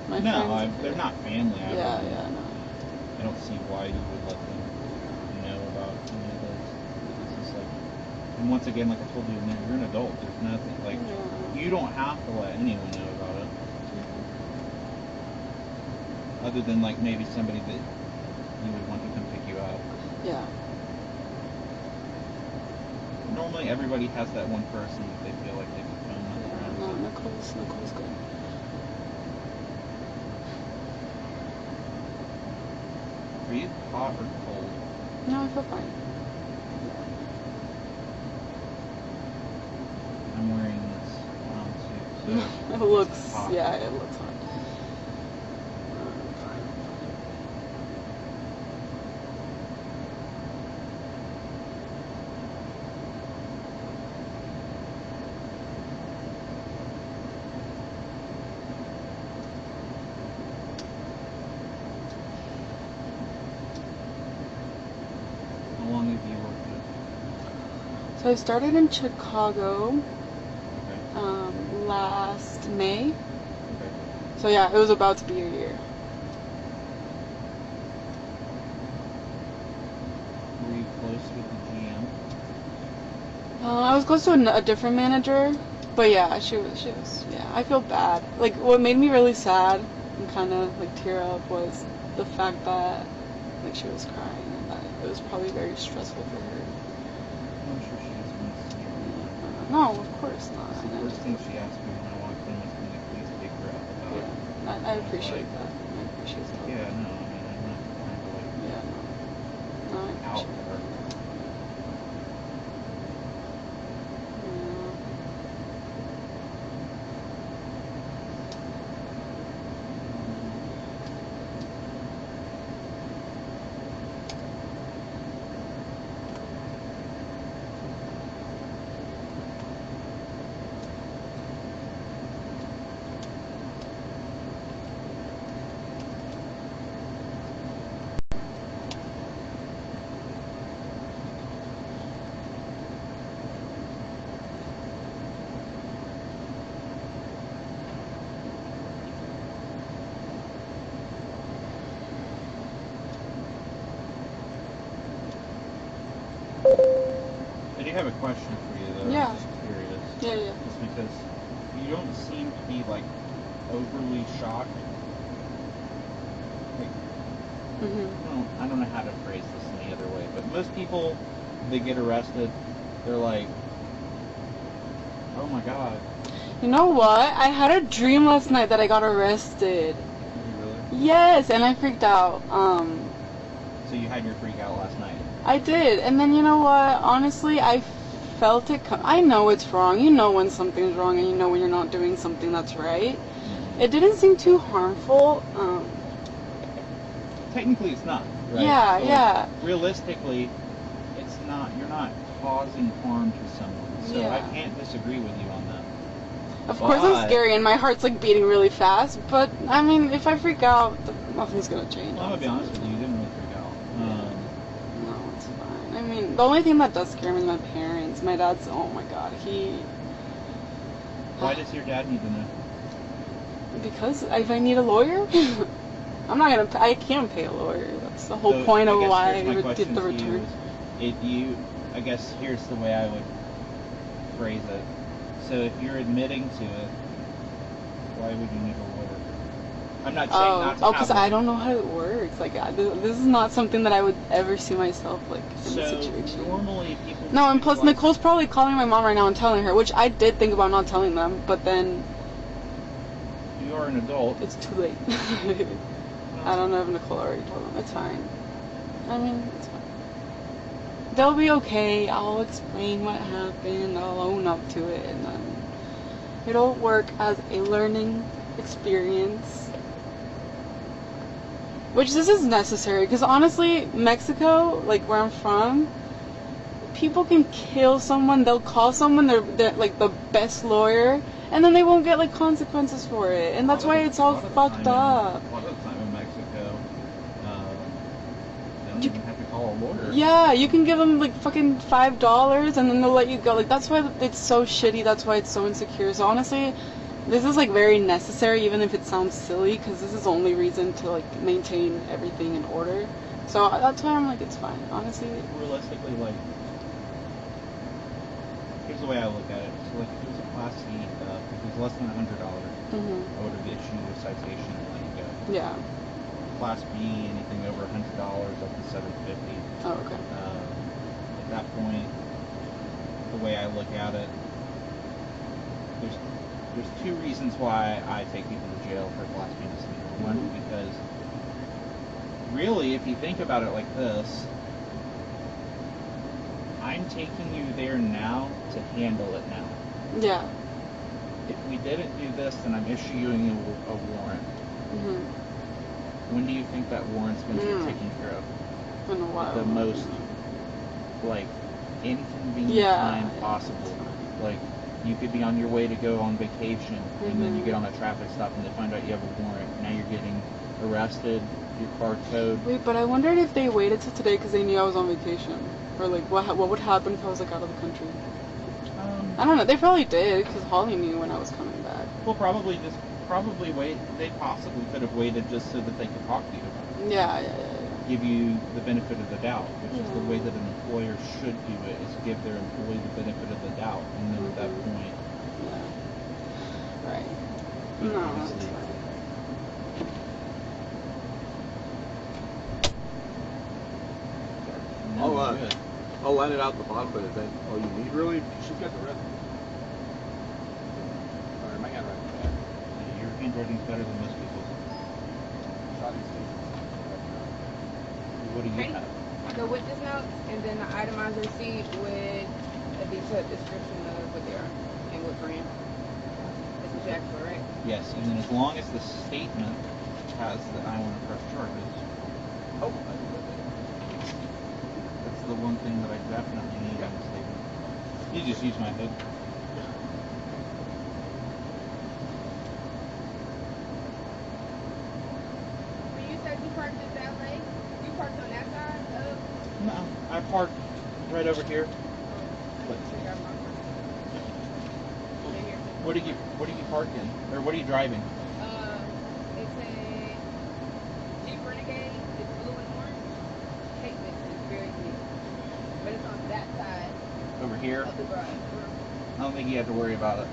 my friends. They're not family. Yeah, no. I don't see why you would let them know about any of this. It's just like, and once again, like I told you, you're an adult. There's nothing like you don't have to let anyone know about it, other than like maybe somebody that you would want to come pick you up. Yeah. Normally, everybody has that one person that they feel like they can phone with Yeah. friends. No, Nicole's good. Are you hot or cold? No, I feel fine. I'm wearing this too, so It looks, hot. yeah, it looks hot. How long have you worked it? So I started in Chicago Okay. last May. Okay. So yeah, it was about to be a year. Were you close with the GM? I was close to a different manager, but yeah, she was, yeah, I feel bad. Like, what made me really sad and kind of, like, tear up was the fact that, like, she was crying and that it was probably very stressful for her. I'm sure she just wants to hear me. No, of course not. The And I first just, thing she asked me when I walked in was, "Can you please pick her up about it?" yeah, I appreciate that. I appreciate that. Yeah, no, I mean, I'm not trying to like Yeah, no, I out appreciate her. that. Yeah. I do have a question for you though. Yeah. I'm just curious. Yeah, yeah. Just because you don't seem to be like overly shocked. Like, Mm-hmm. I don't know how to phrase this any other way, but most people, they get arrested, they're like, "Oh my god." You know what? I had a dream last night that I got arrested. You really? Yes, and I freaked out. So you had your freak out last night. I did, and then you know what? Honestly, I felt it. I know it's wrong. You know when something's wrong, and you know when you're not doing something that's right. It didn't seem too harmful. Technically, it's not. Right? Yeah, So, yeah. Realistically, it's not. You're not causing harm to someone. So I Yeah. can't disagree with you on that. Of course, I'm But- scary, and my heart's like beating really fast. But I mean, if I freak out, nothing's gonna change. Well, I'm gonna be honest with you. You didn't really freak out. No, it's fine. I mean, the only thing that does scare me is my parents. My dad's, oh my god, Why does your dad need to know? because if I need a lawyer, I'm not gonna. I can't pay a lawyer. That's the whole So, point of I guess why here's I my would question get the to you return. is, if you, I guess here's the way I would phrase it. So if you're admitting to it, why would you need a lawyer? I'm not saying not to because have I one. don't know how it works. Like, this is not something that I would ever see myself like in So this situation. normally people. No, and plus like, Nicole's probably calling my mom right now and telling her, which I did think about not telling them, but then You are an adult. it's too late. I don't know if Nicole already told them. It's fine. I mean, it's fine. They'll be okay. I'll explain what happened. I'll own up to it, and then it'll work as a learning experience. Which this is necessary, because honestly, Mexico, like where I'm from, people can kill someone. They'll call someone they're like the best lawyer, and then they won't get like consequences for it, and that's why it's all fucked up. A lot of the time in Mexico, they don't even have to call a lawyer. Yeah, you can give them like fucking $5 and then they'll let you go. Like, that's why it's so shitty. That's why it's so insecure. So honestly, this is like very necessary, even if it sounds silly, because this is the only reason to like maintain everything in order. So that's why I'm like, it's fine. Honestly, Realistically, like, here's the way I look at it. So, like, if it was a Class C, if it was less than $100, I would have issued you a citation and let you go. yeah. Class B, anything over $100 up to $750. Oh, okay. At that point, the way I look at it, there's two reasons why I take people to jail for Class B misdemeanor. One, because really, if you think about it like this, I'm taking you there now to handle it now. Yeah. If we didn't do this, then I'm issuing you a warrant. Mhm. When do you think that warrant's going to get taken care of? In a while. At the most, like, inconvenient Yeah, time yeah. possible. Like, you could be on your way to go on vacation, and then you get on a traffic stop and they find out you have a warrant. Now you're getting arrested, your car towed. Wait, but I wondered if they waited till today because they knew I was on vacation, or like what would happen if I was like out of the country. I don't know. They probably did because Holly knew when I was coming back. Well, probably wait. They possibly could have waited just so that they could talk to you about it. Yeah. Give you the benefit of the doubt, which is the Yeah. way that an employer should do it, is give their employee the benefit of the doubt, and then at that point, Yeah. Right. No, that's obviously, fine. no, Oh, you're good. I'll line it out the bottom, but is that all you need really? She's got the rest. Sorry, my handwriting's bad. Yeah, your handwriting's better than most people's. What do you Okay. have? The witness notes and then the itemized receipt with a detailed description of what they are and what brand. That's what you asked for, right? Yes, and then as long as the statement has that I want to press charges, Oh, that's the one thing that I definitely need in the statement. You just use my hood. When you said you parked in valet, you parked on that side of. No, I parked right over here. But what are you parked in? Or what are you driving? It's a Jeep Renegade. It's blue and orange. Pavement is very clean, but it's on that side Over here? of the garage. I don't think you have to worry about it.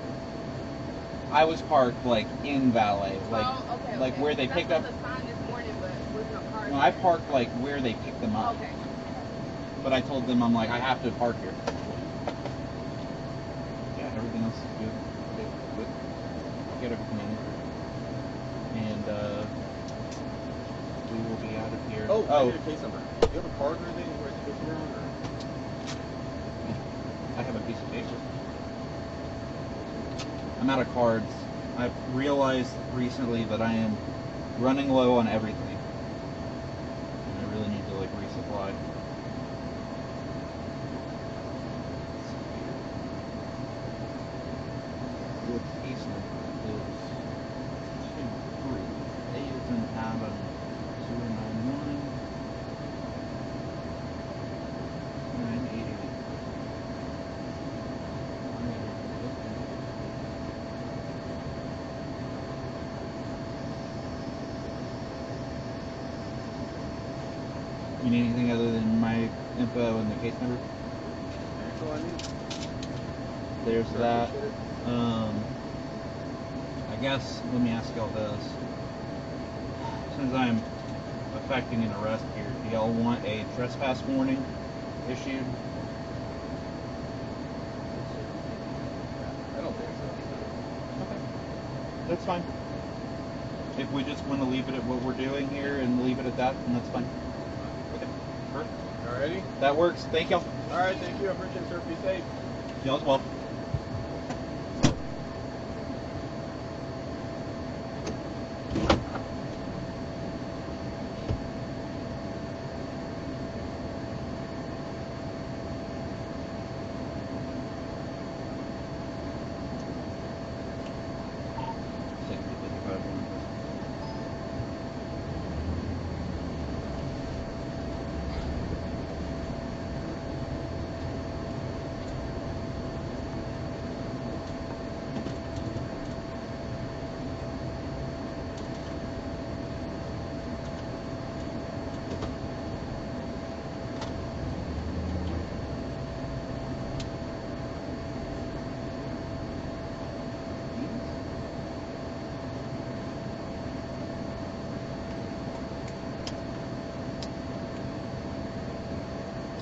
I was parked like in valet, like Oh, okay, like okay. where they That's pick what up. the sign this morning, but was no cars. No, I there. parked like where they pick them up. Okay. But I told them I'm like I have to park here. Yeah, everything else is good. Good. Get everything in. And we will be out of here. I need a case number. Do you have a card or anything you write the case number on? Or? I have a piece of paper. I'm out of cards. I've realized recently that I am running low on everything. And I really need to like resupply. Your case number is 23. A is in Adam 291 988. You need anything other than my info and the case number? That's all I need. There's Sure, that. appreciate it. I guess, let me ask y'all this. Since I'm affecting an arrest here, do y'all want a trespass warning issued? I don't think so. Okay. That's fine. If we just want to leave it at what we're doing here and leave it at that, then that's fine. Okay. Perfect. Alrighty. That works. Thank y'all. Alright, thank you. I appreciate it, sir. Be safe. Y'all as well.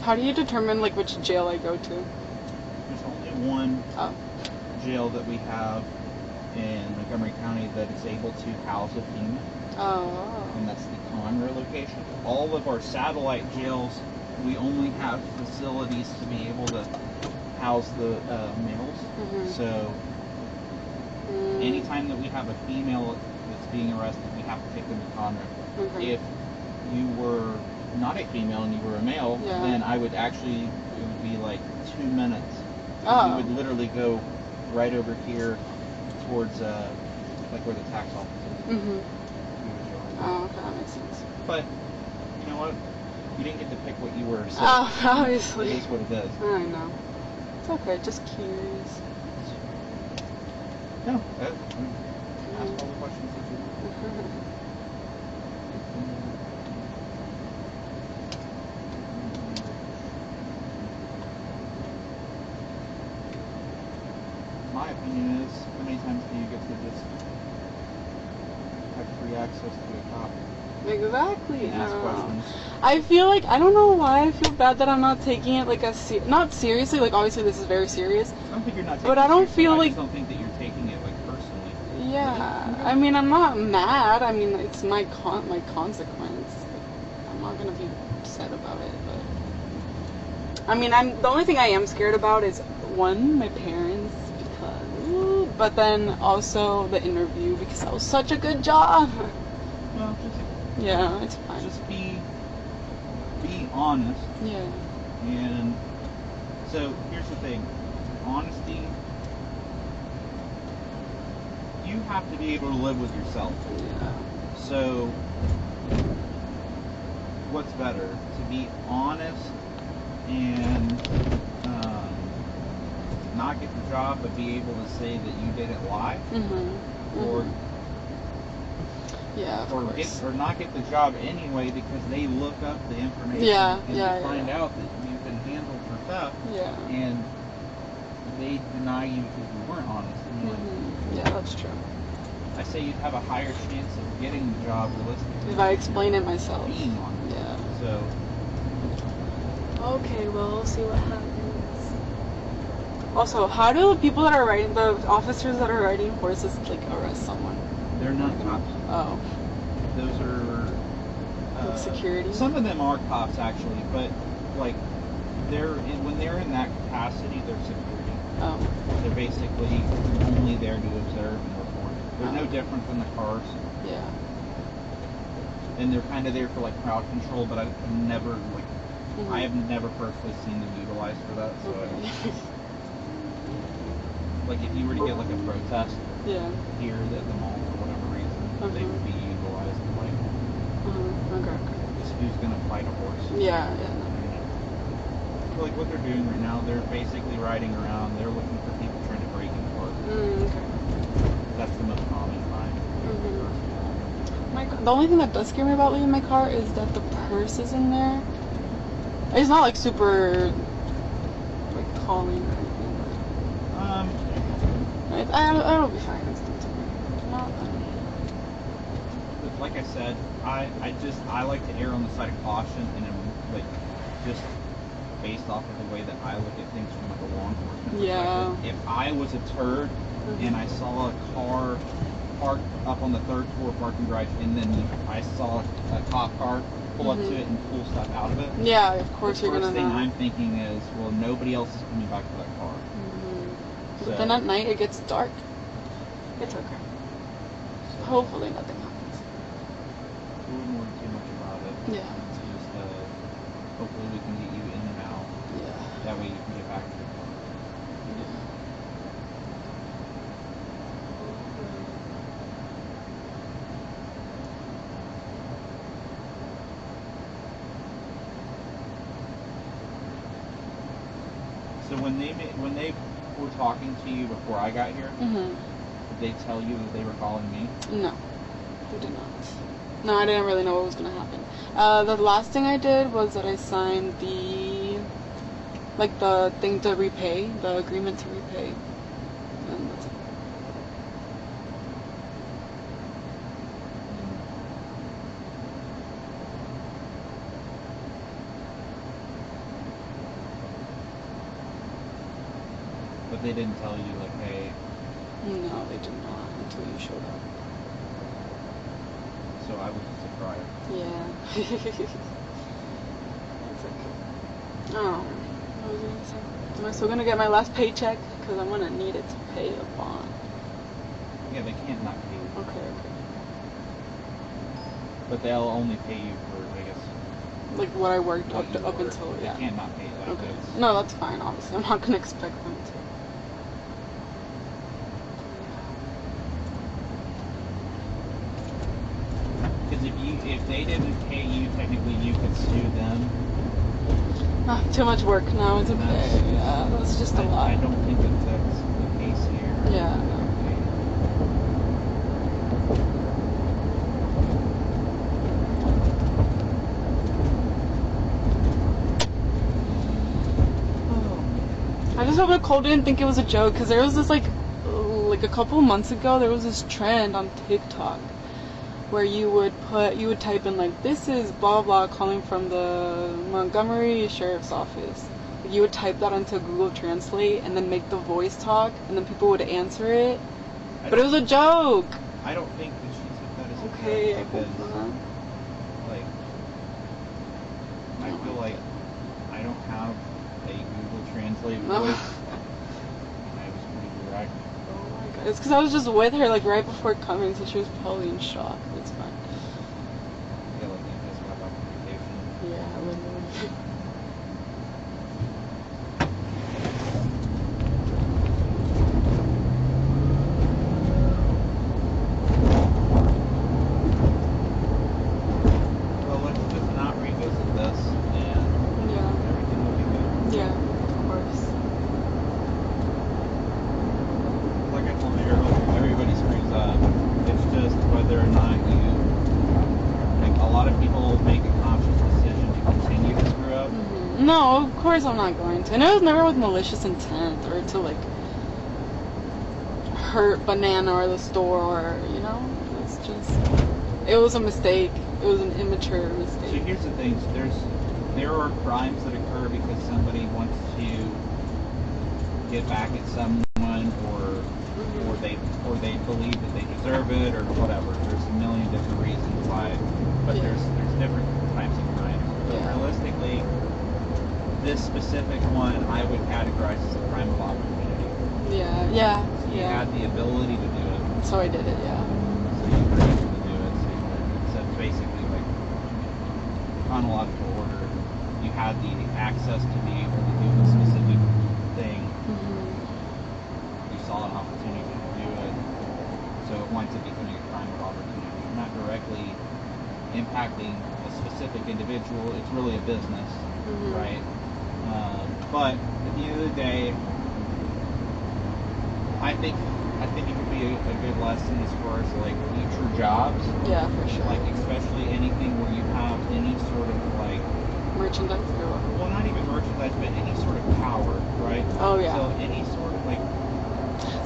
How do you determine like which jail I go to? There's only one Oh. jail that we have in Montgomery County that is able to house a female, Oh. and that's the Conroe location. All of our satellite jails, we only have facilities to be able to house the males. Mhm. So Mm. anytime that we have a female that's being arrested, we have to take them to Conroe. Okay. If you were not a female and you were a male, Yeah. then it would be like 2 minutes. Oh. You would literally go right over here towards like where the tax office is. Mhm. You would go right there. Oh, okay, that makes sense. But you know what? You didn't get to pick what you were, so Oh, it obviously. is what it is. I know. It's okay, just curious. No, ask all the questions that you want. My opinion is, how many times do you get to just have free access to a cop Exactly. and ask questions? I feel like, I don't know why I feel bad that I'm not taking it like not seriously, like obviously this is very serious. I don't think you're not taking But I it don't seriously. feel I like- just don't think that you're taking it like personally. Yeah, I mean, I'm not mad. I mean, it's my consequence. I'm not gonna be upset about it, but I mean, the only thing I am scared about is one, my parents, but then also the interview because that was such a good job. Well, Yeah, it's fine. just be honest. Yeah. And so here's the thing, honesty. You have to be able to live with yourself. Yeah. So, what's better? To be honest and not get the job, but be able to say that you didn't lie, or yeah, of course. or not get the job anyway because they look up the information Yeah, and yeah, find yeah. out that you've been handled for theft, Yeah. and they deny you because you weren't honest. And like, Yeah, that's true. I say you'd have a higher chance of getting the job realistically If I explain it myself. being honest. Yeah. So Okay, well, we'll see what happens. Also, how do the people that are riding, the officers that are riding horses, like, arrest someone? they're not cops. Oh, Those are like security? Some of them are cops actually, but like when they're in that capacity, they're security. Oh, They're basically only there to observe and report. They're no Oh. different than the cars, yeah. and they're kind of there for like crowd control. But I've never Mhm. I have never personally seen them utilized for that. So I don't. Okay. Like if you were to get like a protest Yeah. here at the mall for whatever reason, they Mhm. would be utilized to like Okay. just who's gonna fight a horse. Yeah, Like what they're doing right now, they're basically riding around. They're looking for people trying to break into cars. Okay. That's the most common crime. The only thing that does scare me about leaving my car is that the purse is in there. It's not like super like calling or anything. But it'll be fine. It's not But like I said, I like to err on the side of caution, and I'm like just based off of the way that I look at things from like a law enforcement Yeah. perspective. If I was a turd and I saw a car parked up on the third floor parking garage, and then I saw a cop car pull up to it and pull stuff out of it. Yeah, of course The you're first gonna thing know. I'm thinking is, well, nobody else is coming back to that car. But then at night it gets dark. It's okay. Hopefully nothing happens. We wouldn't worry too much about it. Yeah. It's just, hopefully we can get you in and out. Yeah. That way you can get back to your car. So when they were talking to you before I got here, did they tell you that they were calling me? No, they did not. No, I didn't really know what was gonna happen. The last thing I did was that I signed the thing to repay, the agreement to repay, and that's it. But they didn't tell you, like, hey, No, they did not until you showed up. so I was surprised. Yeah. It's okay. Oh, what was I gonna say? Am I still gonna get my last paycheck? Because I'm gonna need it to pay a bond. Yeah, they can't not pay you. Okay. But they'll only pay you for, I guess, Like what I worked what you up work. until, They yeah. can't not pay you. Like, Okay. that's- No, that's fine, obviously. I'm not gonna expect them to. Because if they didn't pay you, technically you could sue them. Ah, too much work now, it's okay. That's- Yeah, that's just a lot. I don't think that that's the case here. Yeah. I just hope Nicole didn't think it was a joke, because there was this like a couple months ago there was this trend on TikTok where you would type in like, this is blah blah calling from the Montgomery Sheriff's Office. Like, you would type that onto Google Translate and then make the voice talk, and then people would answer it. But it was a joke. I don't think that she took that as a Okay, I joke hope because, not. like, I feel like I don't have a Google Translate No. voice. I was pretty direct. Oh my god. It's because I was just with her like right before coming, so she was probably in shock. It's fine. I feel like you just got back from vacation. Yeah, literally. Well, let's just not revisit this and Yeah. everything will be good. Yeah, of course. Like I told you earlier, everybody screws up. It's just whether or not you, like, a lot of people make a conscious decision to continue to screw up. No, of course I'm not going to. And it was never with malicious intent or to like hurt Banana or the store or, you know? It's just, it was a mistake. It was an immature So mistake. here's the thing: there are crimes that occur because somebody wants to get back at someone, or they believe that they deserve it, or whatever. There's a million different reasons why, but Yeah. there's different types of crimes. But Yeah. realistically, this specific one I would categorize as a crime of opportunity. Yeah, So you yeah. had the ability to do it, So I did it, yeah. so you were able to do it. So it's basically like chronological order. You had the access to be able to do the specific thing. You saw an opportunity to do it, so it winds up becoming a crime of opportunity. Not directly impacting a specific individual. It's really a business, right? But at the end of the day, I think it would be a good lesson as far as like future jobs. Yeah, for sure. Like especially anything where you have any sort of like, Merchandise or what? well, not even merchandise, but any sort of power, right? Oh, yeah. So any sort of like,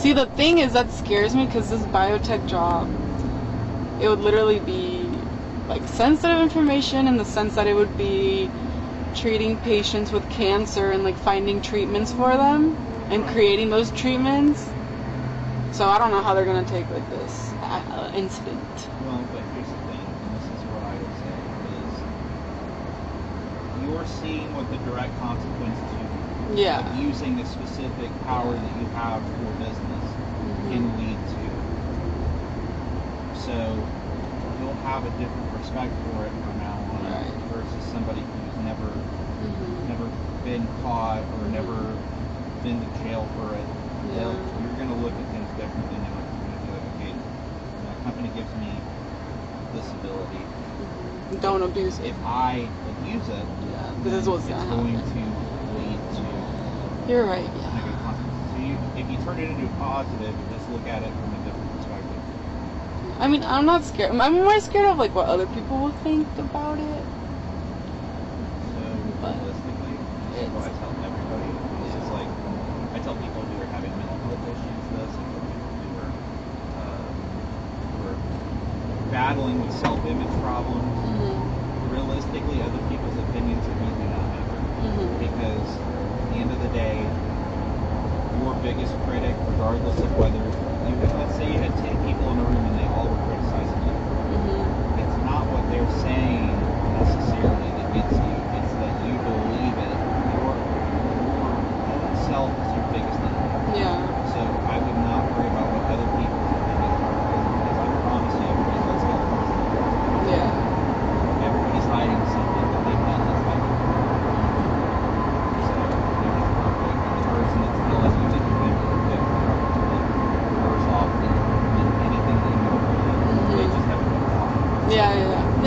See, the thing is that scares me because this biotech job, it would literally be like sensitive information in the sense that it would be treating patients with cancer and like finding treatments for them and creating those treatments. So I don't know how they're gonna take like this incident. well, but here's the thing, and this is what I would say is, you're seeing what the direct consequences Yeah. of using a specific power that you have for business can lead to. So you'll have a different respect for it from now on, Right. versus somebody who's never been caught or never been to jail for it. Yeah. You're going to look at things differently now. You're going to be like, okay, my company gives me this ability. Don't abuse it. If I abuse it, Yeah, then this is what's it's gonna going happen. to lead to You're right. Yeah. negative consequences. So if you turn it into a positive, just look at it from a different perspective. I mean, I'm not scared. I'm more scared of like what other people will think about it. So But realistically, this is what I tell everybody. This is like, I tell people who are having mental health issues this, I tell people who are battling with self-image problems. Realistically, other people's opinions really do not matter. Because at the end of the day, your biggest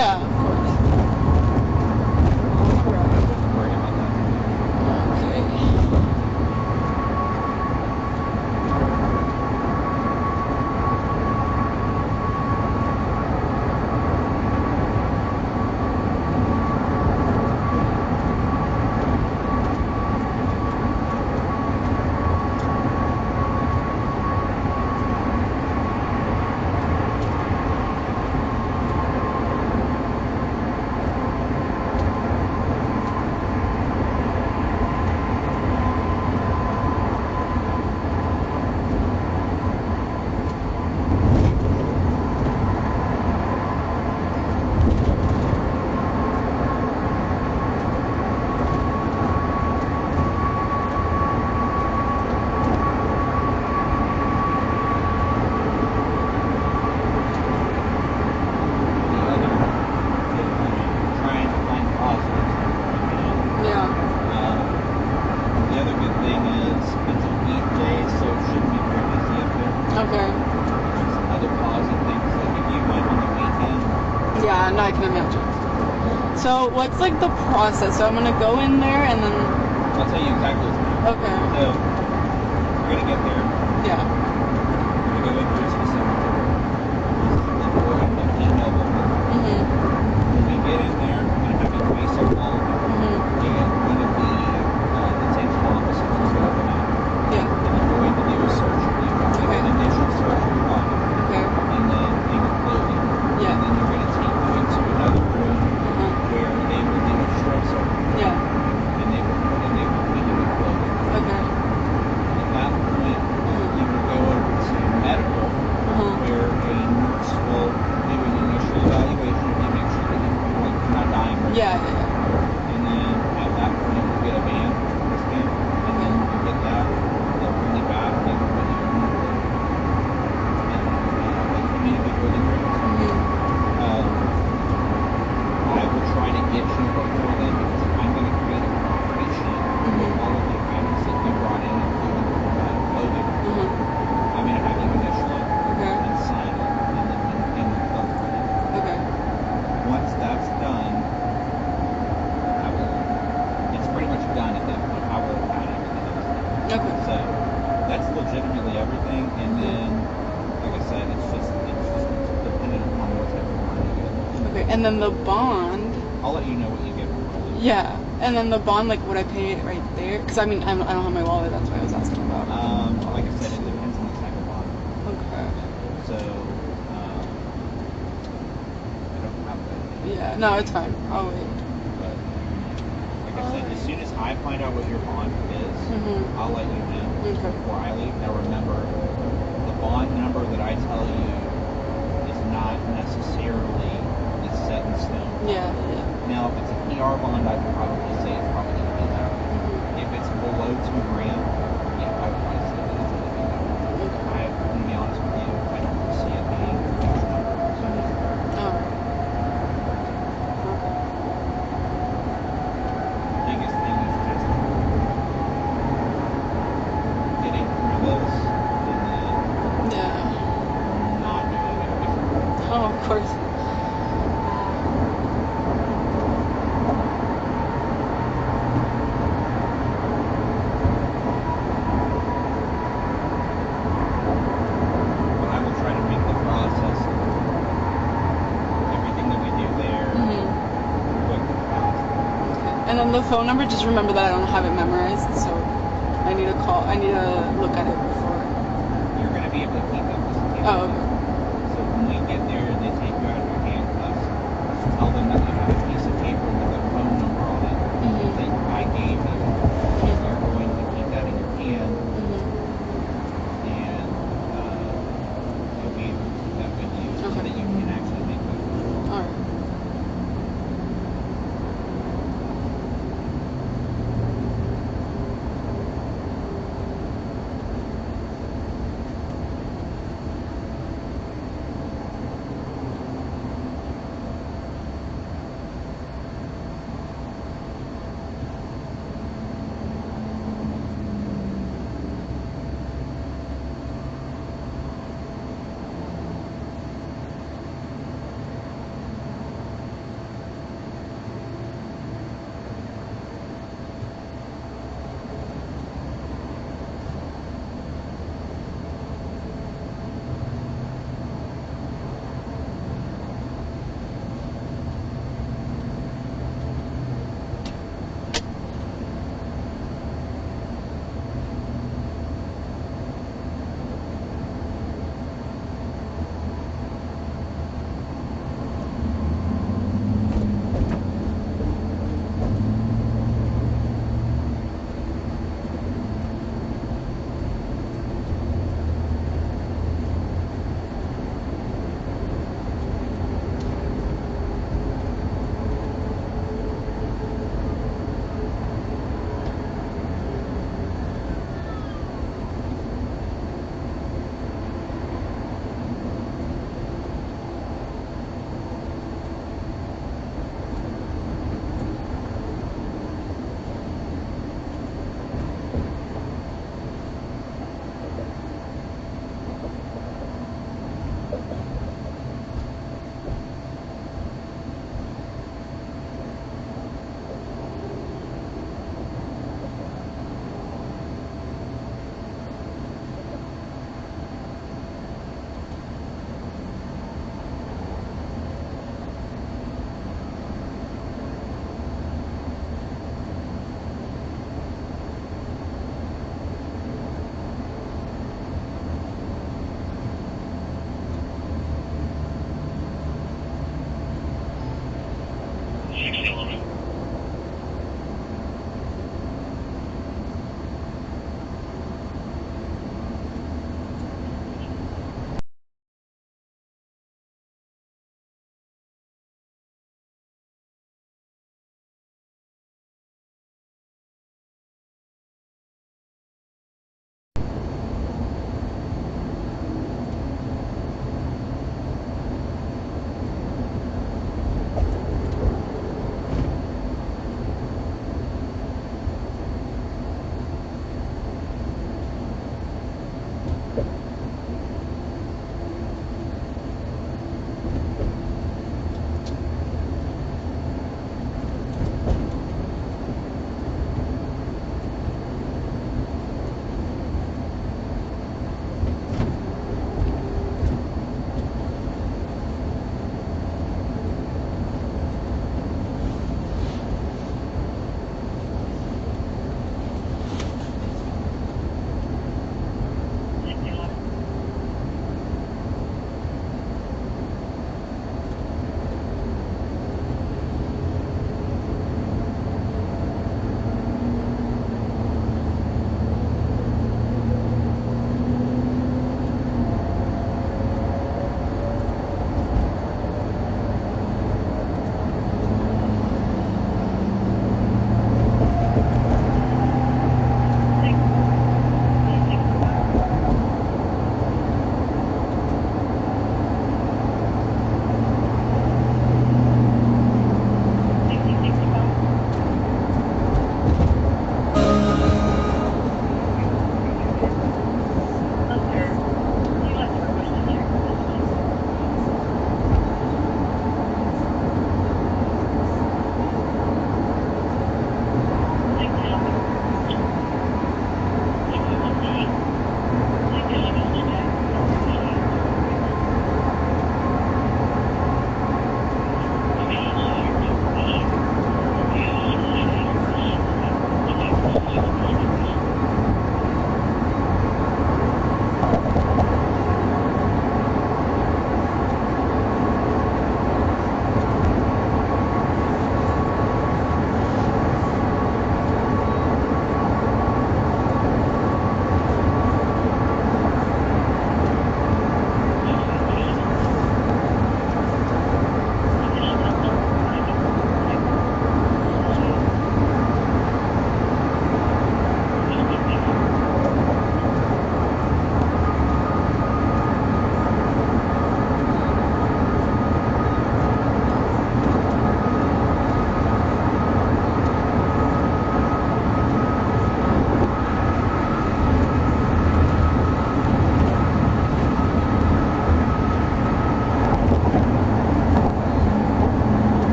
Yeah, of course. Don't worry about that. Okay. Trying to find positives here. Yeah. The other good thing is it's a weekday, so it shouldn't be very busy up there. Okay. There's some other positive things, like if you went on the weekend, Yeah, no, I can imagine. So what's like the process? So I'm gonna go in there and then. I'll tell you exactly what's going on. Okay. So we're gonna get there. Yeah. We're gonna go into this facility. This is the door and the email building. Mhm. When we get in there, we're gonna have you face up all of it. Mhm. And one of the detention officers is gonna come out. Yeah. And they're going to do a search of you. Like an initial search of your body. Okay. And then they will clothe you. Yeah. And then they're going to take you into another room Uh-huh. where they will do a strip search. Yeah. And they will put you in clothing. Okay. At that point, you will go over to medical, Uh-huh. where a nurse will do an initial evaluation of you, make sure that you're not dying. Yeah. Yeah. And then at that point, you'll get a band, wristband, and then you get that. They'll bring you back, and they will put you in the community building rooms. Mhm. I will try to get you before then because I'm going to create a property sheet with all of the items that you brought in, including clothing. Mhm. I'm going to have you initial it Okay. and sign it and then thumbprint it. Okay. Once that's done, it's pretty much done at that point. I will add everything else. Okay. So that's legitimately everything. And then, like I said, it's just dependent upon what type of bond you get. Okay. And then the bond. I'll let you know what you get before I leave. Yeah. And then the bond, like, would I pay it right there? Because I mean, I don't have my wallet. That's why I was asking about. Like I said, it depends on the type of bond. Okay. So, I don't have that. Yeah. No, it's fine. I'll wait. But, like I said, as soon as I find out what your bond is, Mhm. I'll let you know Okay. before I leave. Now remember, the bond number that I tell you is not necessarily set in stone. Yeah. Yeah. Now, if it's a PR bond, I'd probably say it's probably going to be that. Mhm. If it's below $2,000, yeah, I would probably say that it's going to be that. Okay. I'm going to be honest with you, I don't see it being a huge number. So, All right. Okay. biggest thing is just getting through this and then Yeah. not doing it again. Oh, of course. But I will try to make the process of everything that we do there Mhm. quick and fast. Okay. And then the phone number, just remember that I don't have it memorized, so I need to call. I need to look at it before. You're going to be able to keep that piece of paper. Oh, okay. So when we get there and they take you out of your handcuffs, just tell them that you have a piece of paper with a phone number on it Mhm. that I gave you. And you're going to keep that in your hand Mhm. and you'll be able to keep that with you so Okay. that you can actually make that phone. All right. 60 limit.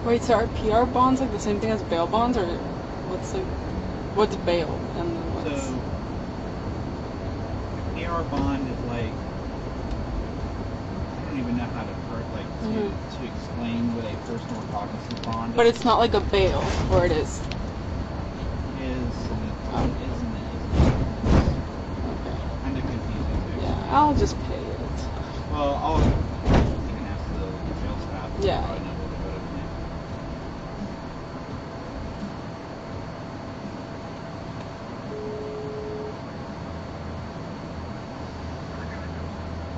Wait, so are PR bonds like the same thing as bail bonds, or what's bail and then what's? So, PR bond is like, I don't even know how to to explain what a personal recognizance bond is. But it's not like a bail, or it is. Is and Oh. it isn't. It isn't. Okay. Kind of confusing to Yeah, explain. I'll just pay it. Well, you can ask the jail staff. They Yeah. probably know a little better than me.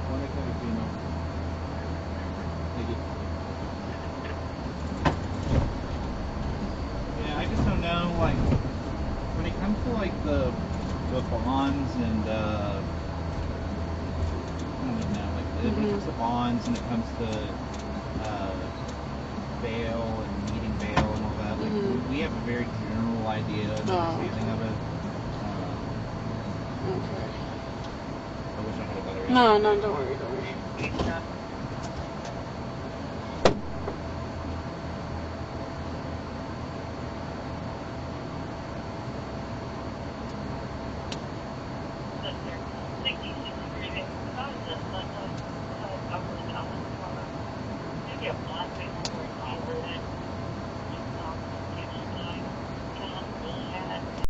What I could do now. Thank you. Yeah, I just don't know, like, when it comes to, like, the bonds and, I don't even know, like, when it comes to bonds and it comes to, bail and meeting bail and all that, like, we have a very general idea and understanding of it. Okay. I wish I had a better No, don't worry, don't worry.